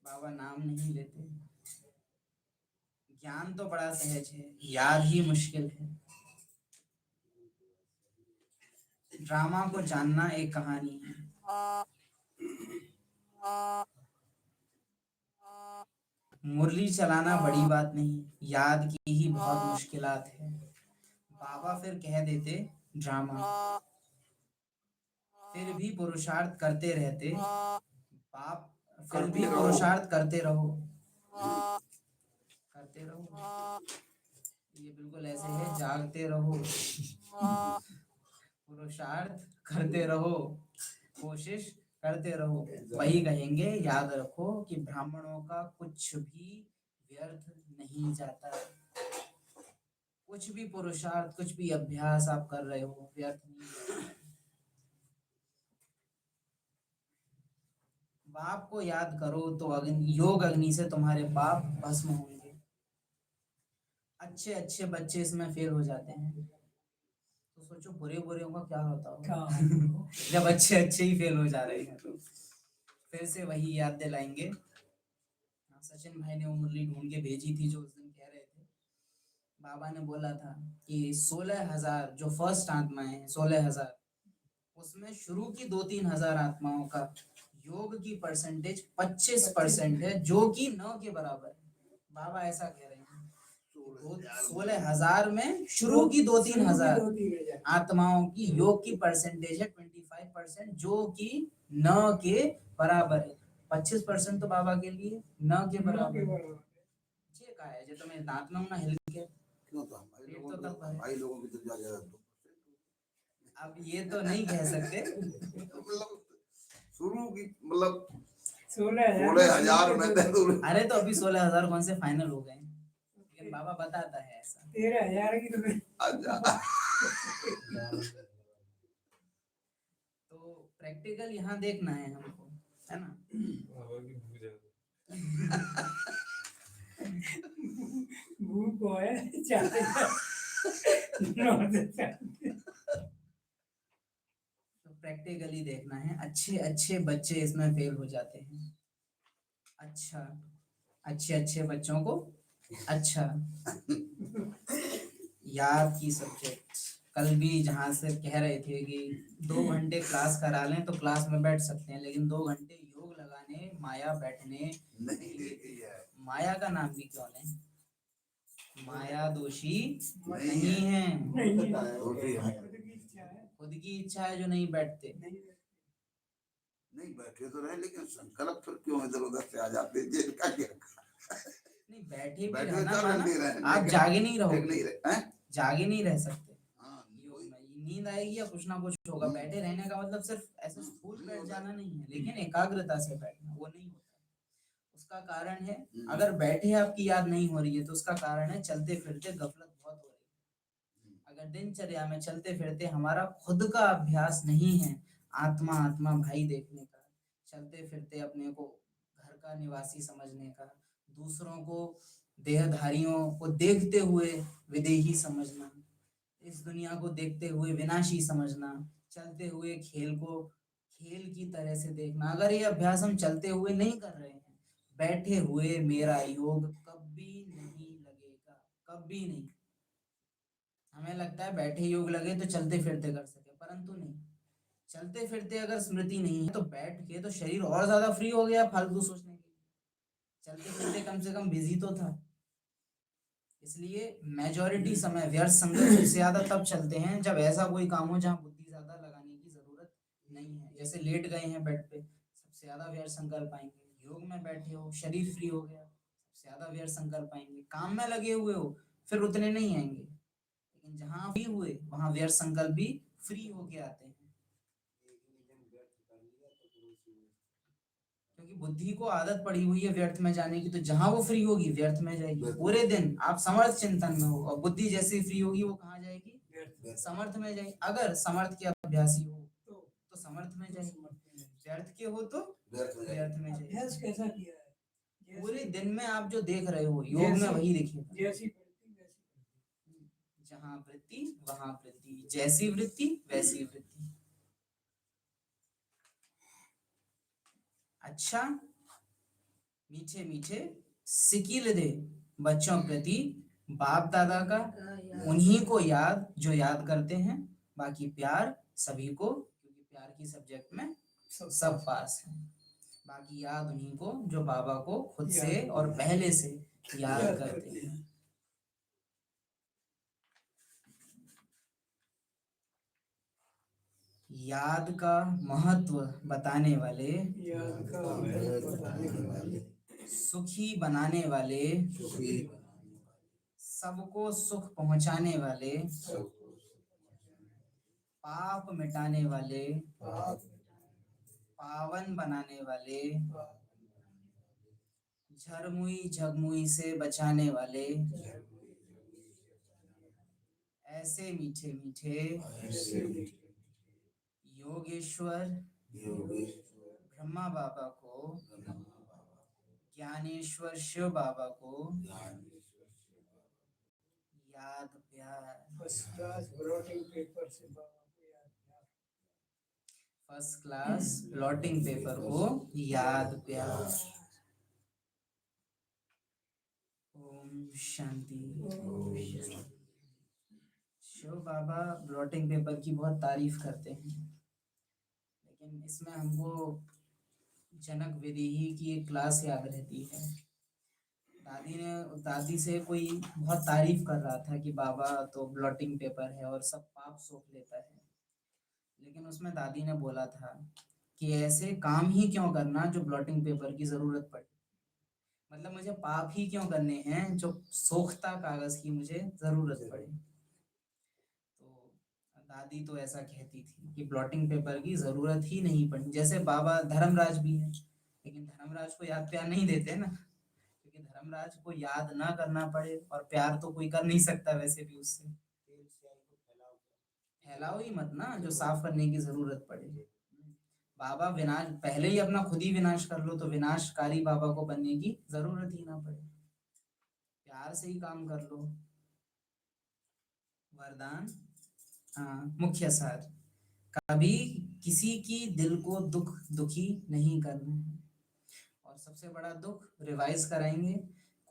बाबा नाम नहीं लेते। ज्ञान तो बड़ा सहज है, याद ही मुश्किल है। ड्रामा को जानना एक कहानी है, मुरली चलाना बड़ी बात नहीं, याद की ही बहुत मुश्किलात है। बाबा फिर कह देते ड्रामा, फिर भी पुरुषार्थ करते रहते बाप, फिर भी पुरुषार्थ करते रहो, करते रहो। ये बिल्कुल ऐसे है, जागते रहो, पुरुषार्थ करते रहो, कोशिश करते रहो। वही कहेंगे याद रखो कि ब्राह्मणों का कुछ भी व्यर्थ नहीं जाता, कुछ भी पुरुषार्थ, कुछ भी अभ्यास आप कर रहे हो व्यर्थ नहीं है। बाप को याद करो तो अग्नि, योग अग्नि से तुम्हारे पाप भस्म होंगे। अच्छे अच्छे बच्चे इसमें फेल हो जाते हैं, तो सोचो बुरे बुरे का क्या होता क्या होगा जब अच्छे अच्छे ही फेल हो जा रहे हैं। तो फिर से वही याद दिलाएंगे। सचिन भाई ने वो मुरली ढूंढ के भेजी थी जो उस दिन कह रहे थे, बाबा ने बोला था कि 16,000 जो फर्स्ट आत्माएं हैं, 16,000, उसमें शुरू की 2-3 हजार आत्माओं का योग की परसेंटेज 25% है, जो कि 9 के बराबर है। बाबा ऐसा कह रहे हैं 16,000 में शुरू की 2-3 हजार आत्माओं की योग की परसेंटेज है 25%, जो कि 9 के बराबर है। 25% तो बाबा के लिए 9 के बराबर है। ये कहा है जो तुम्हें दांत में ना हिल के क्यों तो हमारे लोगों की तो ज्यादा अब ये तो नहीं कह सकते। मतलब शुरू की मतलब 16,000 16,000 में अरे तो अभी 16,000 कौन से फाइनल हो गए, लेकिन बाबा बताता है ऐसा। 13,000 की तो प्रैक्टिकल यहाँ देखना है हमको, है ना। बाबा की भूख ज्यादा। भूख है चाहे तो प्रैक्टिकली देखना है। अच्छे अच्छे बच्चे इसमें फेल हो जाते हैं। अच्छा, अच्छे अच्छे बच्चों को अच्छा याद की सब्जेक्ट। कल भी जहाँ से कह रहे थे कि 2 घंटे क्लास करा लें तो क्लास में बैठ सकते हैं, लेकिन 2 घंटे योग लगाने, माया बैठने नहीं है। माया का नाम भी क्यों लें, माया दोषी नहीं है, खुद की इच्छा है जो नहीं बैठते। नहीं बैठे तो रहे, लेकिन संकल्प फिर क्यों इधर उधर से आ जाते हैं, जिनका क्या नहीं बैठे भी बैठे रहना तो माना, नहीं रहे, आप जागे नहीं रहोगे, नहीं रहे, जागे नहीं रह सकते। हाँ, योग में नींद आएगी या कुछ ना कुछ होगा। बैठे रहने का मतलब सिर्फ ऐसे स्थूल बैठ जाना नहीं है, लेकिन एकाग्रता से बैठना वो नहीं होता। उसका कारण है, अगर बैठे आपकी याद नहीं हो रही है तो उसका कारण है चलते फिरते गफलत बहुत हो रही है। अगर दिनचर्या में चलते फिरते हमारा खुद का अभ्यास नहीं है आत्मा आत्मा भाई देखने का, चलते फिरते अपने को घर का निवासी समझने का, दूसरों को देहधारियों को देखते हुए विदेही समझना, इस दुनिया को देखते हुए विनाशी समझना, चलते हुए खेल को खेल की तरह से देखना, अगर ये अभ्यास हम चलते हुए नहीं कर रहे हैं, बैठे हुए मेरा योग कभी नहीं लगेगा, कभी नहीं। हमें लगता है बैठे योग लगे तो चलते फिरते कर सके, परंतु नहीं। चलते फिरते अगर स्मृति नहीं है तो बैठ के तो शरीर और ज्यादा फ्री हो गया फालतू सोचने के लिए। चलते फिरते कम से कम बिजी तो था। इसलिए मेजॉरिटी समय व्यर्थ संगत सबसे ज्यादा तब चलते हैं जब ऐसा कोई काम हो जहाँ बुद्धि ज्यादा लगाने की जरूरत नहीं है। जैसे लेट गए हैं बेड पे, सबसे ज्यादा व्यर्थ संकल्प आएंगे। योग में बैठे हो, शरीर फ्री हो गया, सबसे ज्यादा व्यर्थ संकल्प आएंगे। काम में लगे हुए हो फिर उतने नहीं आएंगे, लेकिन जहाँ फ्री हुए वहां व्यर्थ संकल्प भी फ्री होके आते हैं। क्योंकि बुद्धि को आदत पड़ी हुई है व्यर्थ में जाने की, तो जहां वो फ्री होगी व्यर्थ में जाएगी। पूरे दिन आप समर्थ चिंतन में हो और बुद्धि जैसे फ्री होगी वो कहाँ जाएगी, समर्थ में जाएगी। अगर समर्थ के अभ्यासी हो तो समर्थ में जाएगी, व्यर्थ के हो तो व्यर्थ में जाएगी। अभ्यास कैसा किया है? पूरे दिन में आप जो देख रहे हो योग में वही देखिएगा। जैसी वृत्ति वैसी जहाँ वृत्ति वहां वृत्ति, जैसी वृत्ति वैसी वृत्ति। अच्छा, मीठे मीठे सिकील दे बच्चों प्रति बाप दादा का, उन्हीं को याद जो याद करते हैं, बाकी प्यार सभी को, क्योंकि प्यार की सब्जेक्ट में सब पास है। बाकी याद उन्हीं को जो बाबा को खुद से और पहले से याद करते हैं। याद का महत्व बताने वाले, याद का महत्व बताने वाले, सुखी बनाने वाले, सबको सुख पहुंचाने वाले, पाप मिटाने वाले, पावन बनाने वाले, झरमुई झगमुई से बचाने वाले, ऐसे मीठे मीठे ऐसे योगेश्वर योगेश्वर ब्रह्मा बाबा को, ब्रह्मा बाबा ज्ञानेश्वर शिव बाबा को ज्ञानेश्वर शिव बाबा याद प्यार। फर्स्ट क्लास ब्लॉटिंग पेपर से बाबा को याद किया। फर्स्ट क्लास ब्लॉटिंग पेपर को याद प्यार। ओम शांति। शिव बाबा ब्लॉटिंग पेपर की बहुत तारीफ करते हैं, लेकिन इसमें हमको जनक विदेही की एक क्लास याद रहती है। दादी से कोई बहुत तारीफ कर रहा था कि बाबा तो ब्लॉटिंग पेपर है और सब पाप सोख लेता है, लेकिन उसमें दादी ने बोला था कि ऐसे काम ही क्यों करना जो ब्लॉटिंग पेपर की जरूरत पड़े। मतलब मुझे पाप ही क्यों करने हैं जो सोखता कागज की मुझे जरूरत पड़े। तो दादी तो ऐसा कहती थी कि ब्लॉटिंग पेपर की जरूरत ही नहीं पड़ी। जैसे बाबा धर्मराज भी है, लेकिन धर्मराज को याद प्यार नहीं देते ना, क्योंकि धर्मराज को याद ना करना पड़े और प्यार तो कोई कर नहीं सकता वैसे भी उससे। फैलाओ ही मत ना जो साफ करने की जरूरत पड़े। बाबा विनाश पहले ही अपना खुद ही विनाश कर लो तो विनाशकारी बाबा को बनने की जरूरत ही ना पड़े। प्यार से ही काम कर लो। वरदान, हाँ, मुख्य सार, कभी किसी की दिल को दुखी नहीं करना है। और सबसे बड़ा दुख रिवाइज कराएंगे,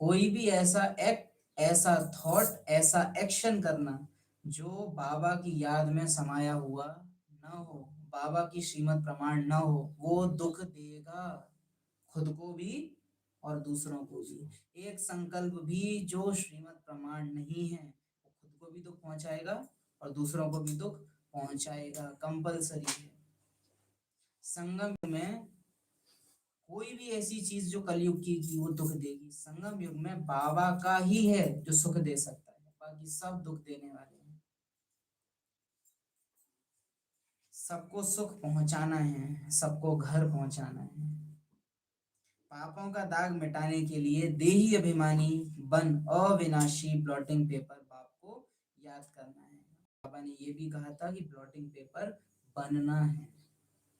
कोई भी ऐसा एक्ट, ऐसा थॉट, ऐसा एक्शन करना जो बाबा की याद में समाया हुआ न हो, बाबा की श्रीमत प्रमाण न हो, वो दुख देगा, खुद को भी और दूसरों को भी। एक संकल्प भी जो श्रीमत प्रमाण नहीं है वो खुद को भी दुख पहुंचाएगा और दूसरों को भी दुख पहुंचाएगा। कंपलसरी है। संगम में कोई भी ऐसी चीज जो कलयुग की वो दुख देगी, संगम युग में बाबा का ही है जो सुख दे सकता है, बाकी सब दुख देने वाले हैं। सबको सुख पहुंचाना है, सबको घर पहुंचाना है। पापों का दाग मिटाने के लिए देही अभिमानी बन अविनाशी ब्लॉटिंग पेपर बाप को याद करना है। बाबा ने ये भी कहा था कि ब्लॉटिंग पेपर बनना है,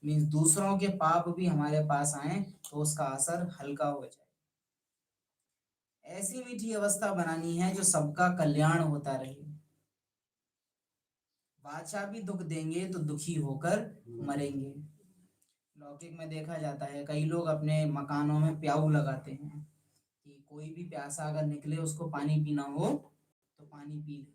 मीन्स दूसरों के पाप भी हमारे पास आए तो उसका असर हल्का हो जाए। ऐसी मीठी अवस्था बनानी है जो सबका कल्याण होता रहे। बादशाह भी दुख देंगे तो दुखी होकर मरेंगे। लौकिक में देखा जाता है कई लोग अपने मकानों में प्याऊ लगाते हैं कि कोई भी प्यासा अगर निकले उसको पानी पीना हो तो पानी पी ले।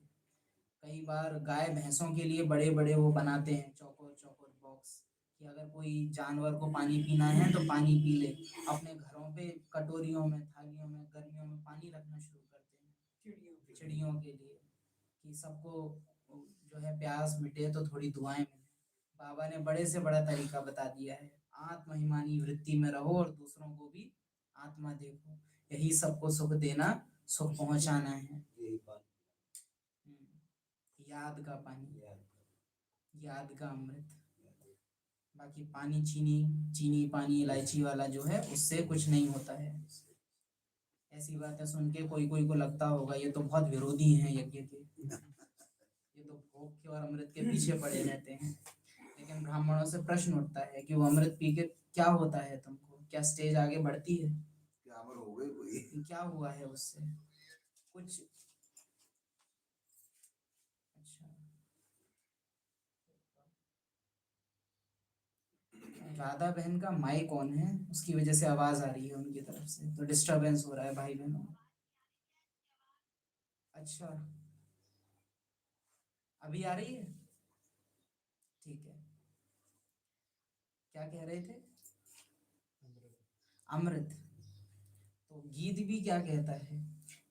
कई बार गाय भैंसों के लिए बड़े बड़े वो बनाते हैं चौकोर चौकोर बॉक्स कि अगर कोई जानवर को पानी पीना है तो पानी पी ले। अपने घरों पे कटोरियों में, थालियों में, गर्मियों में पानी रखना शुरू करते हैं चिड़ियों के लिए कि सबको जो है प्यास मिटे तो थोड़ी दुआएं मिले। बाबा ने बड़े से बड़ा तरीका बता दिया है, आत्महिमानी वृत्ति में रहो और दूसरों को भी आत्मा देखो। यही सबको सुख देना, सुख पहुंचाना है। याद का पानी, याद का अमृत। बाकी पानी चीनी पानी इलायची वाला जो है उससे कुछ नहीं होता है। ऐसी बातें सुन के कोई को लगता होगा ये तो बहुत विरोधी हैं यज्ञ के, ये तो भोग के और अमृत के पीछे पड़े रहते हैं। लेकिन ब्राह्मणों से प्रश्न उठता है कि वो अमृत पी के क्या होता है, तुमको क्या स्टेज आगे बढ़ती है, क्या अमर हो गए कोई, क्या हुआ है उससे कुछ। अच्छा, राधा बहन का माइक ऑन है, उसकी वजह से आवाज आ रही है उनकी तरफ से, तो डिस्टरबेंस हो रहा है भाई बहनों। अच्छा, अभी आ रही है, ठीक है। क्या कह रहे थे? अमृत। तो गीत भी क्या कहता है,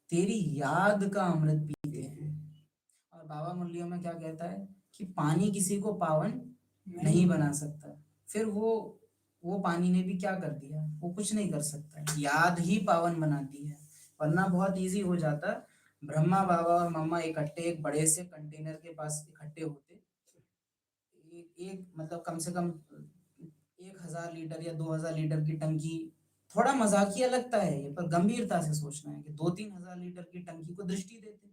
तेरी याद का अमृत पीते हैं। और बाबा मुरलियों में क्या कहता है कि पानी किसी को पावन नहीं बना सकता। फिर वो पानी ने भी क्या कर दिया, वो कुछ नहीं कर सकता, याद ही पावन बनाती है। वरना बहुत इजी हो जाता, ब्रह्मा बाबा और मम्मा इकट्ठे एक बड़े से कंटेनर के पास इकट्ठे होते, एक मतलब कम से कम 1000 लीटर या 2000 लीटर की टंकी। थोड़ा मजाकिया लगता है ये, पर गंभीरता से सोचना है कि 2-3 हजार लीटर की टंकी को दृष्टि देते,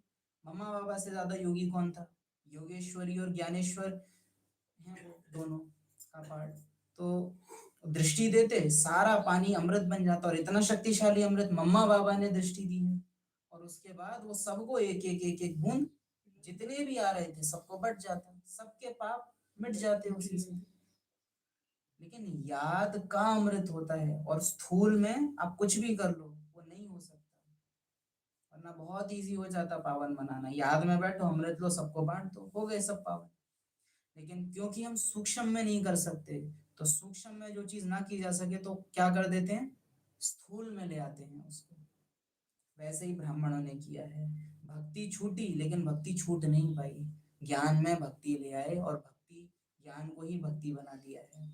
मम्मा बाबा से ज्यादा योगी कौन था? योगेश्वरी और ज्ञानेश्वर हैं वो दोनों का पार्ट। तो दृष्टि देते सारा पानी अमृत बन जाता, और इतना शक्तिशाली अमृत मम्मा बाबा ने दृष्टि दी है, और उसके बाद वो सबको एक एक बूंद जितने भी आ रहे थे सबको बट जाता, सबके पाप मिट जाते उसी से। लेकिन याद का अमृत होता है, और स्थूल में आप कुछ भी कर लो वो नहीं हो सकता, वरना बहुत इजी हो जाता पावन बनाना। याद में बैठो, अमृत लो, सबको बांट दो, हो गए सब पावन। लेकिन क्योंकि हम सूक्ष्म में नहीं कर सकते, तो सूक्ष्म में जो चीज ना की जा सके तो क्या कर देते हैं, स्थूल में ले आते हैं उसको। वैसे ही ब्राह्मणों ने किया है, भक्ति छूटी लेकिन भक्ति छूट नहीं पाई, ज्ञान में भक्ति ले आए और भक्ति ज्ञान को ही भक्ति बना दिया है।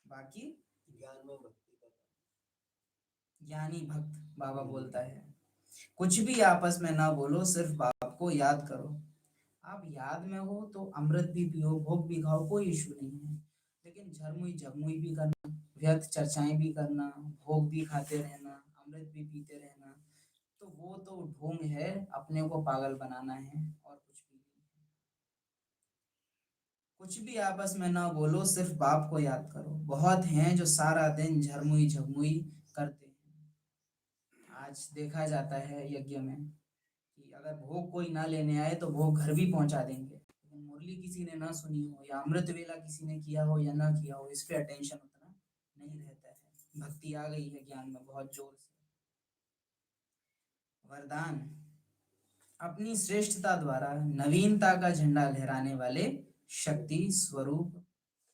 बाकी ज्ञान में भक्ति का ज्ञानी भक्त बाबा बोलता है, कुछ भी आपस में ना बोलो, सिर्फ बाप को याद करो। आप याद में हो तो अमृत भी पियो, भोग भी खाओ, कोई इशू नहीं है। लेकिन झरमुई झगमुई भी करना, व्यर्थ चर्चाएं भी करना, भोग भी खाते रहना, अमृत भी पीते रहना, तो वो तो ढोंग है, अपने को पागल बनाना है और कुछ भी नहीं है। कुछ भी आपस में ना बोलो, सिर्फ बाप को याद करो। बहुत हैं जो सारा दिन झरमुई झगमुई करते हैं। आज देखा जाता है यज्ञ में कि अगर भोग कोई ना लेने आए तो भोग घर भी पहुंचा देंगे, लेकिन मुरली किसी ने ना सुनी हो या अमृत वेला किसी ने किया हो या ना किया हो, इस पे अटेंशन उतना नहीं रहता है। भक्ति आ गई है ज्ञान में बहुत जोर से। वरदान, अपनी श्रेष्ठता द्वारा नवीनता का झंडा लहराने वाले शक्ति स्वरूप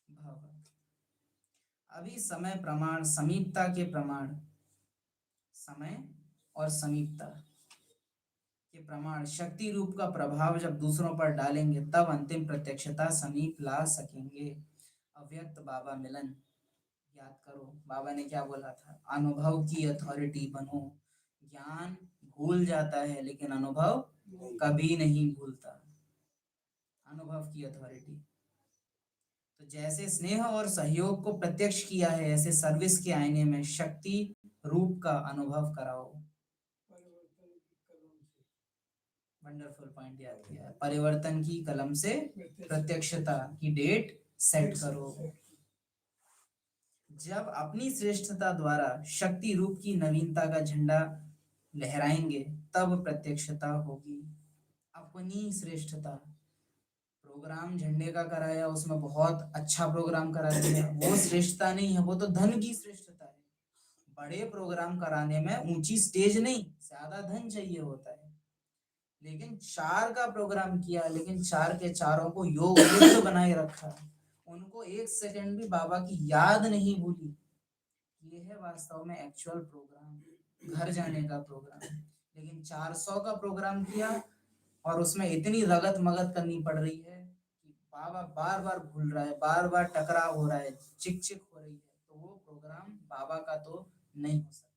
भव। अभी समय प्रमाण समीपता के प्रमाण, समय और समीपता के प्रमाण शक्ति रूप का प्रभाव जब दूसरों पर डालेंगे, तब अंतिम प्रत्यक्षता समीप ला सकेंगे। अव्यक्त बाबा मिलन याद करो, बाबा ने क्या बोला था, अनुभव की अथॉरिटी बनो। ज्ञान भूल जाता है लेकिन अनुभव कभी नहीं भूलता। अनुभव की अथॉरिटी, तो जैसे स्नेह और सहयोग को प्रत्यक्ष किया है, ऐसे सर्विस के आईने में शक्ति रूप का अनुभव कराओ। वंडरफुल पॉइंट याद किया, परिवर्तन की कलम से प्रत्यक्षता की डेट सेट करो। जब अपनी श्रेष्ठता द्वारा शक्ति रूप की नवीनता का झंडा लहराएंगे, तब प्रत्यक्षता होगी। अपनी श्रेष्ठता, प्रोग्राम झंडे का कराया, उसमें बहुत अच्छा प्रोग्राम करा दिया, वो श्रेष्ठता नहीं है, वो तो धन की श्रेष्ठता है। बड़े प्रोग्राम कराने में ऊंची स्टेज नहीं, ज्यादा धन चाहिए होता है। लेकिन 4 का प्रोग्राम किया, लेकिन 4 के चारों को योग युक्त बनाए रखा, उनको 1 सेकंड भी बाबा की याद नहीं भूली। ये है वास्तव में एक्चुअल प्रोग्राम, घर जाने का प्रोग्राम। लेकिन 400 का प्रोग्राम किया और उसमें इतनी रगत मगत करनी पड़ रही है कि बाबा बार बार भूल रहा है, बार बार टकराव हो रहा है, चिक चिक हो रही है, तो वो प्रोग्राम बाबा का तो नहीं हो सकता।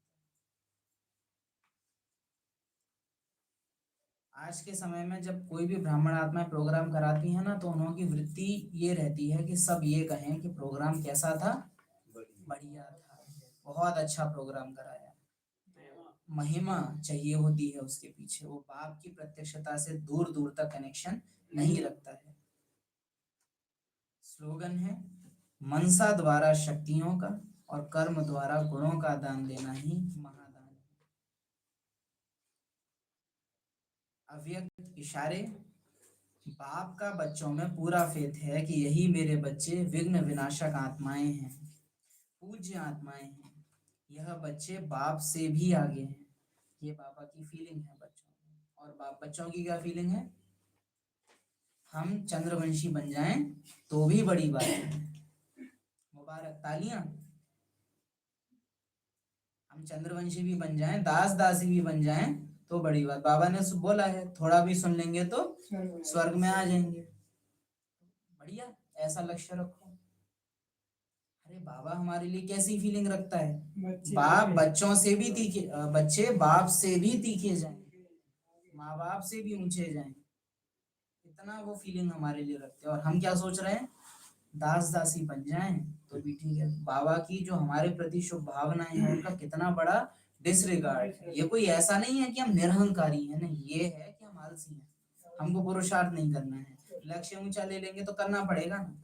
आज के समय में जब कोई भी ब्राह्मण आत्माएं प्रोग्राम कराती है ना, तो उन्होंने की वृत्ति ये रहती है कि सब ये कहें कि प्रोग्राम कैसा था, बढ़िया था, बहुत अच्छा प्रोग्राम कराया। महिमा चाहिए होती है उसके पीछे, वो बाप की प्रत्यक्षता से दूर दूर तक कनेक्शन नहीं रखता है। स्लोगन है, मनसा द्वारा शक्तियों का और कर्म द्वारा गुणों का दान देना ही महादान है। अव्यक्त इशारे, बाप का बच्चों में पूरा फेथ है कि यही मेरे बच्चे विघ्न विनाशक आत्माएं हैं, पूज्य आत्माएं हैं। यह बच्चे बाप से भी आगे हैं, ये बाबा की फीलिंग है बच्चों में। और बाप बच्चों की क्या फीलिंग है, हम चंद्रवंशी बन जाएं तो भी बड़ी बात है, मुबारक, तालियां। हम चंद्रवंशी भी बन जाएं, दास दासी भी बन जाएं तो बड़ी बात। बाबा ने बोला है, थोड़ा भी सुन लेंगे तो स्वर्ग में आ जाएंगे। बढ़िया, ऐसा लक्ष्य रखो। अरे बाबा हमारे लिए कैसी फीलिंग रखता है, बाप बच्चों से भी तीखे, बच्चे बाप से भी तीखे जाएं, माँ बाप से भी ऊंचे जाएं, इतना वो फीलिंग हमारे लिए रखते हैं। और हम क्या सोच रहे हैं, दास दासी बन जाएं तो भी ठीक है। बाबा की जो हमारे प्रति शुभ भावनाएं हैं, उनका कितना बड़ा डिसरिगार्ड है। ये कोई ऐसा नहीं है कि हम निरहंकारी हैं, नहीं, ये है कि हम हम आलसी हैं, हमको पुरुषार्थ नहीं करना है। लक्ष्य ऊंचा ले लेंगे तो करना पड़ेगा ना।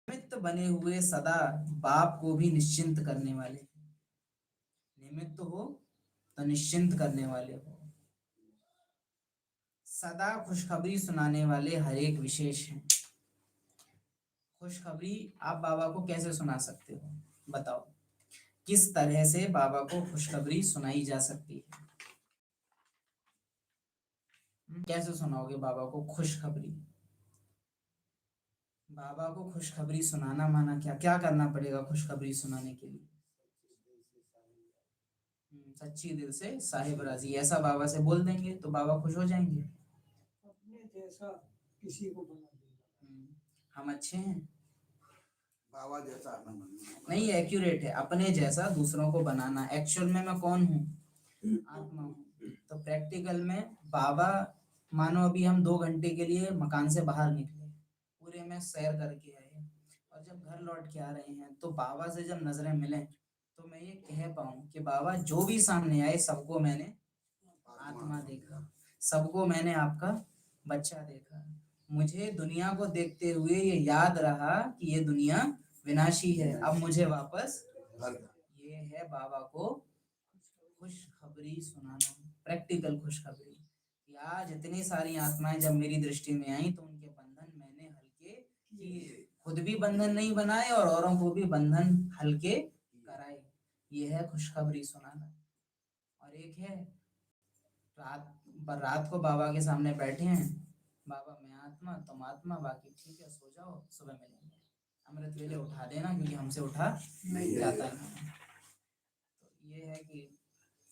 निमित्त बने हुए सदा बाप को भी निश्चिंत करने वाले, निमित्त हो तो निश्चिंत करने वाले हो, सदा खुशखबरी सुनाने वाले हर एक विशेष हैं। खुशखबरी आप बाबा को कैसे सुना सकते हो, बताओ किस तरह से बाबा को खुशखबरी सुनाई जा सकती है? कैसे सुनाओगे बाबा को खुशखबरी? बाबा को खुशखबरी सुनाना माना क्या क्या करना पड़ेगा खुशखबरी सुनाने के लिए? सच्ची दिल से साहिब राजी, ऐसा बाबा से बोल देंगे तो बाबा खुश हो जाएंगे। अपने जैसा किसी को बना देना। हम अच्छे हैं, बाबा जैसा हमें बनना। नहीं एक्यूरेट है, अपने जैसा दूसरों को बनाना। एक्चुअल में मैं कौन हूँ? आत्मा हूँ। तो प्रैक्टिकल में बाबा, मानो अभी हम 2 घंटे के लिए मकान से बाहर निकले, पूरे में सैर करके आए और जब घर लौट के आ रहे हैं तो बाबा से जब नजरें मिले तो मैं ये कह पाऊँ कि बाबा जो भी सामने आए सबको मैंने आत्मा देखा, सबको मैंने आपका बच्चा देखा। मुझे दुनिया को देखते हुए ये याद रहा कि ये दुनिया विनाशी है, अब मुझे वापस। ये है बाबा को खुशखबरी सुनाना, प्रैक्टिकल खुशखबरी। कि आज इतनी सारी आत्माएं जब मेरी दृष्टि में आई तो उनके बंधन मैंने हल्के किए, खुद भी बंधन नहीं बनाए और औरों को भी बंधन हल्के कराए। ये है खुशखबरी सुनाना। और एक है रात को बाबा के सामने बैठे हैं, बाबा मैं आत्मा तुम आत्मा, बाकी ठीक है सो जाओ, सुबह मिलेंगे, अमृत वेले उठा देना क्योंकि हमसे उठा नहीं जाता है। तो ये है कि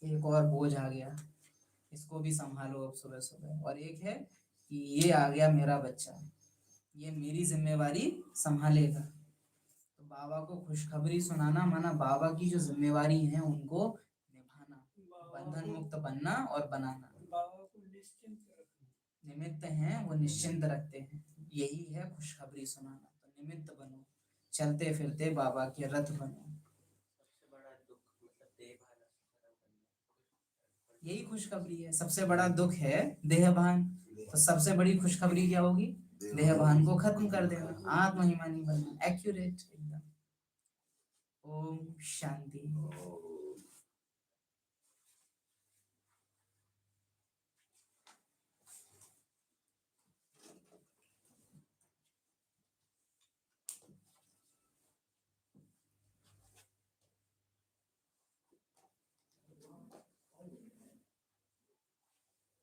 एक और बोझ आ गया, इसको भी संभालो अब सुबह सुबह। और एक है कि ये आ गया मेरा बच्चा, ये मेरी जिम्मेवारी संभालेगा। तो बाबा को खुशखबरी सुनाना माना बाबा की जो जिम्मेवारी है उनको निभाना, बंधन मुक्त बनना और बनाना। बाबा को निश्चिंत रखना, निमित्त हैं वो निश्चिंत रखते हैं, यही है खुशखबरी सुनाना। तो निमित्त बनो, चलते फिरते बाबा के रथ बनो। सबसे बड़ा दुख मतलब देहभान यही खुशखबरी है। सबसे बड़ा दुख है देहभान, तो सबसे बड़ी खुशखबरी क्या होगी? देहभान को खत्म कर देना, आत्महिमानी बनना। एक्यूरेट एकदम। ओम शांति।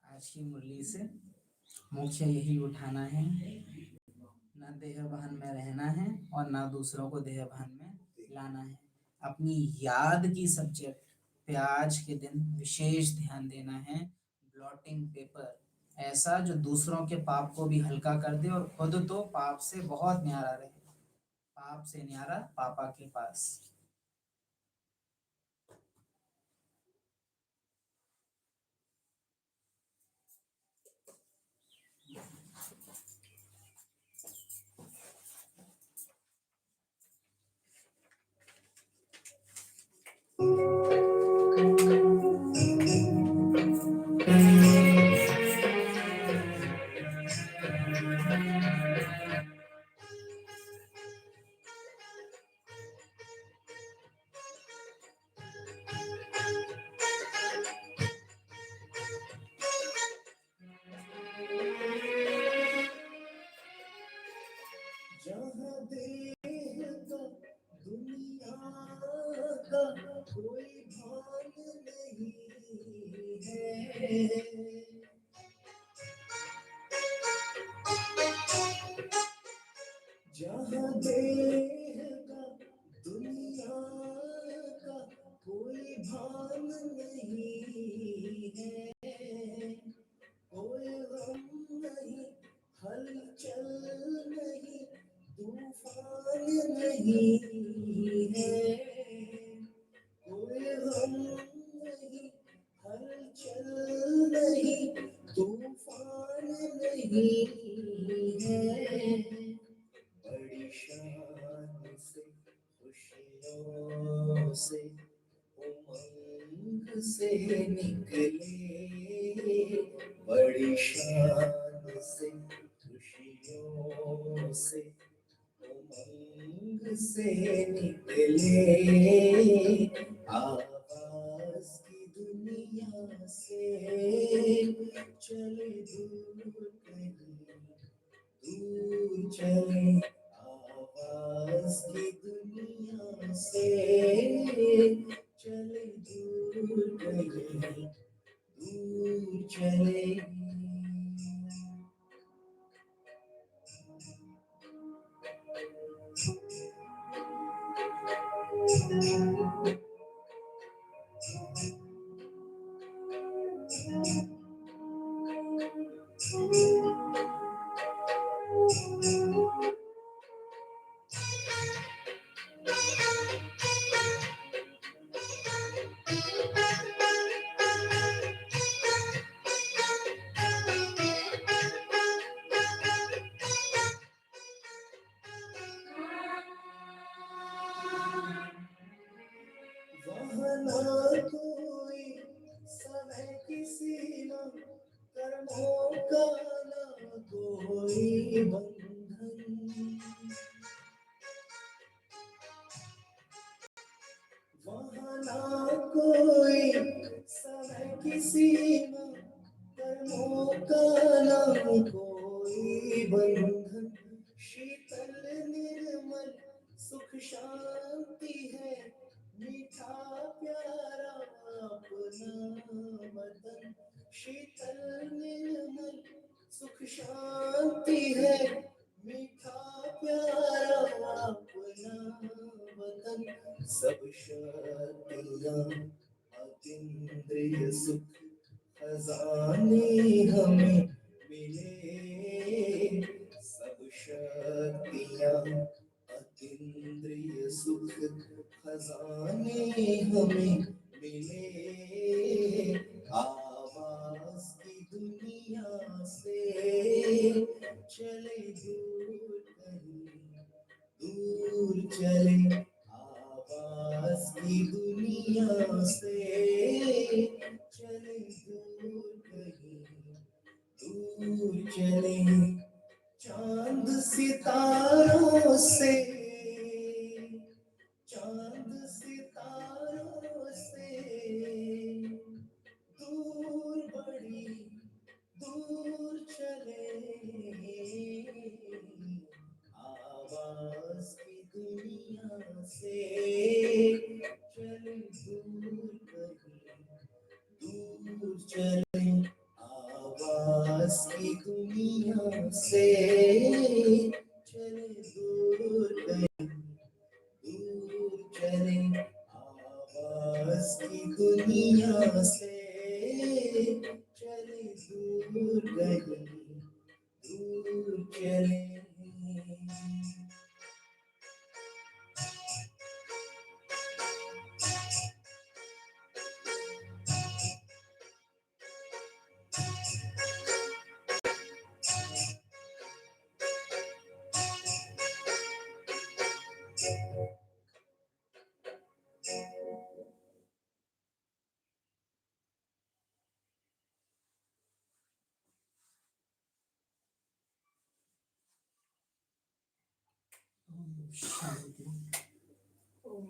आज की मुरली से मुख्य यही उठाना है, ना देहभान में रहना है और ना दूसरों को देहभान में लाना है। अपनी याद की सब्जेक्ट पे आज के दिन विशेष ध्यान देना है। ब्लॉटिंग पेपर ऐसा जो दूसरों के पाप को भी हल्का कर दे और खुद तो पाप से बहुत न्यारा रहे, पाप से न्यारा पापा के पास। जहाँ देह का दुनिया का कोई भान नहीं है, जहाँ देह का दुनिया का कोई भान नहीं है, कोई गम नहीं, हलचल नहीं, तूफान नहीं है, कोई गम नहीं, हलचल नहीं, तूफान नहीं है। बड़ी शान से खुशियों से उमंग से निकले बड़ी शान से खुशियों से उमंग से निकले आवाज की दुनिया से चले दूर कहीं दूर चले आवाज की दुनिया से चले दूर कहीं दूर चले वहाँ ना कोई समय किसी ना कर्मों का ना कोई बंधन वहाँ ना कोई समय किसी ना कर्मों का ना कोई बंधन शीतल निर्मल सुख शांति है मीठा प्यारा अपना वतन शीतल निर्मल सुख शांति है मीठा प्यारा अपना वतन सब शक्तियाँ अतीन्द्रिय सुख खजाने हमें मिले सब शक्तियाँ अतीन्द्रिय सुख खजाने हमें मिले आवाज की दुनिया से चले दूर कहीं दूर चले आवाज की दुनिया से चले दूर कहीं दूर चले चांद सितारों से चांद सितारों से दूर बड़ी दूर चले आवाज की दुनिया से चले दूर कहीं दूर चले आवाज की दुनिया से चले दूर कहीं दूर चले आवाज की दुनिया से चले दूर कहीं दूर चले शांति। ओम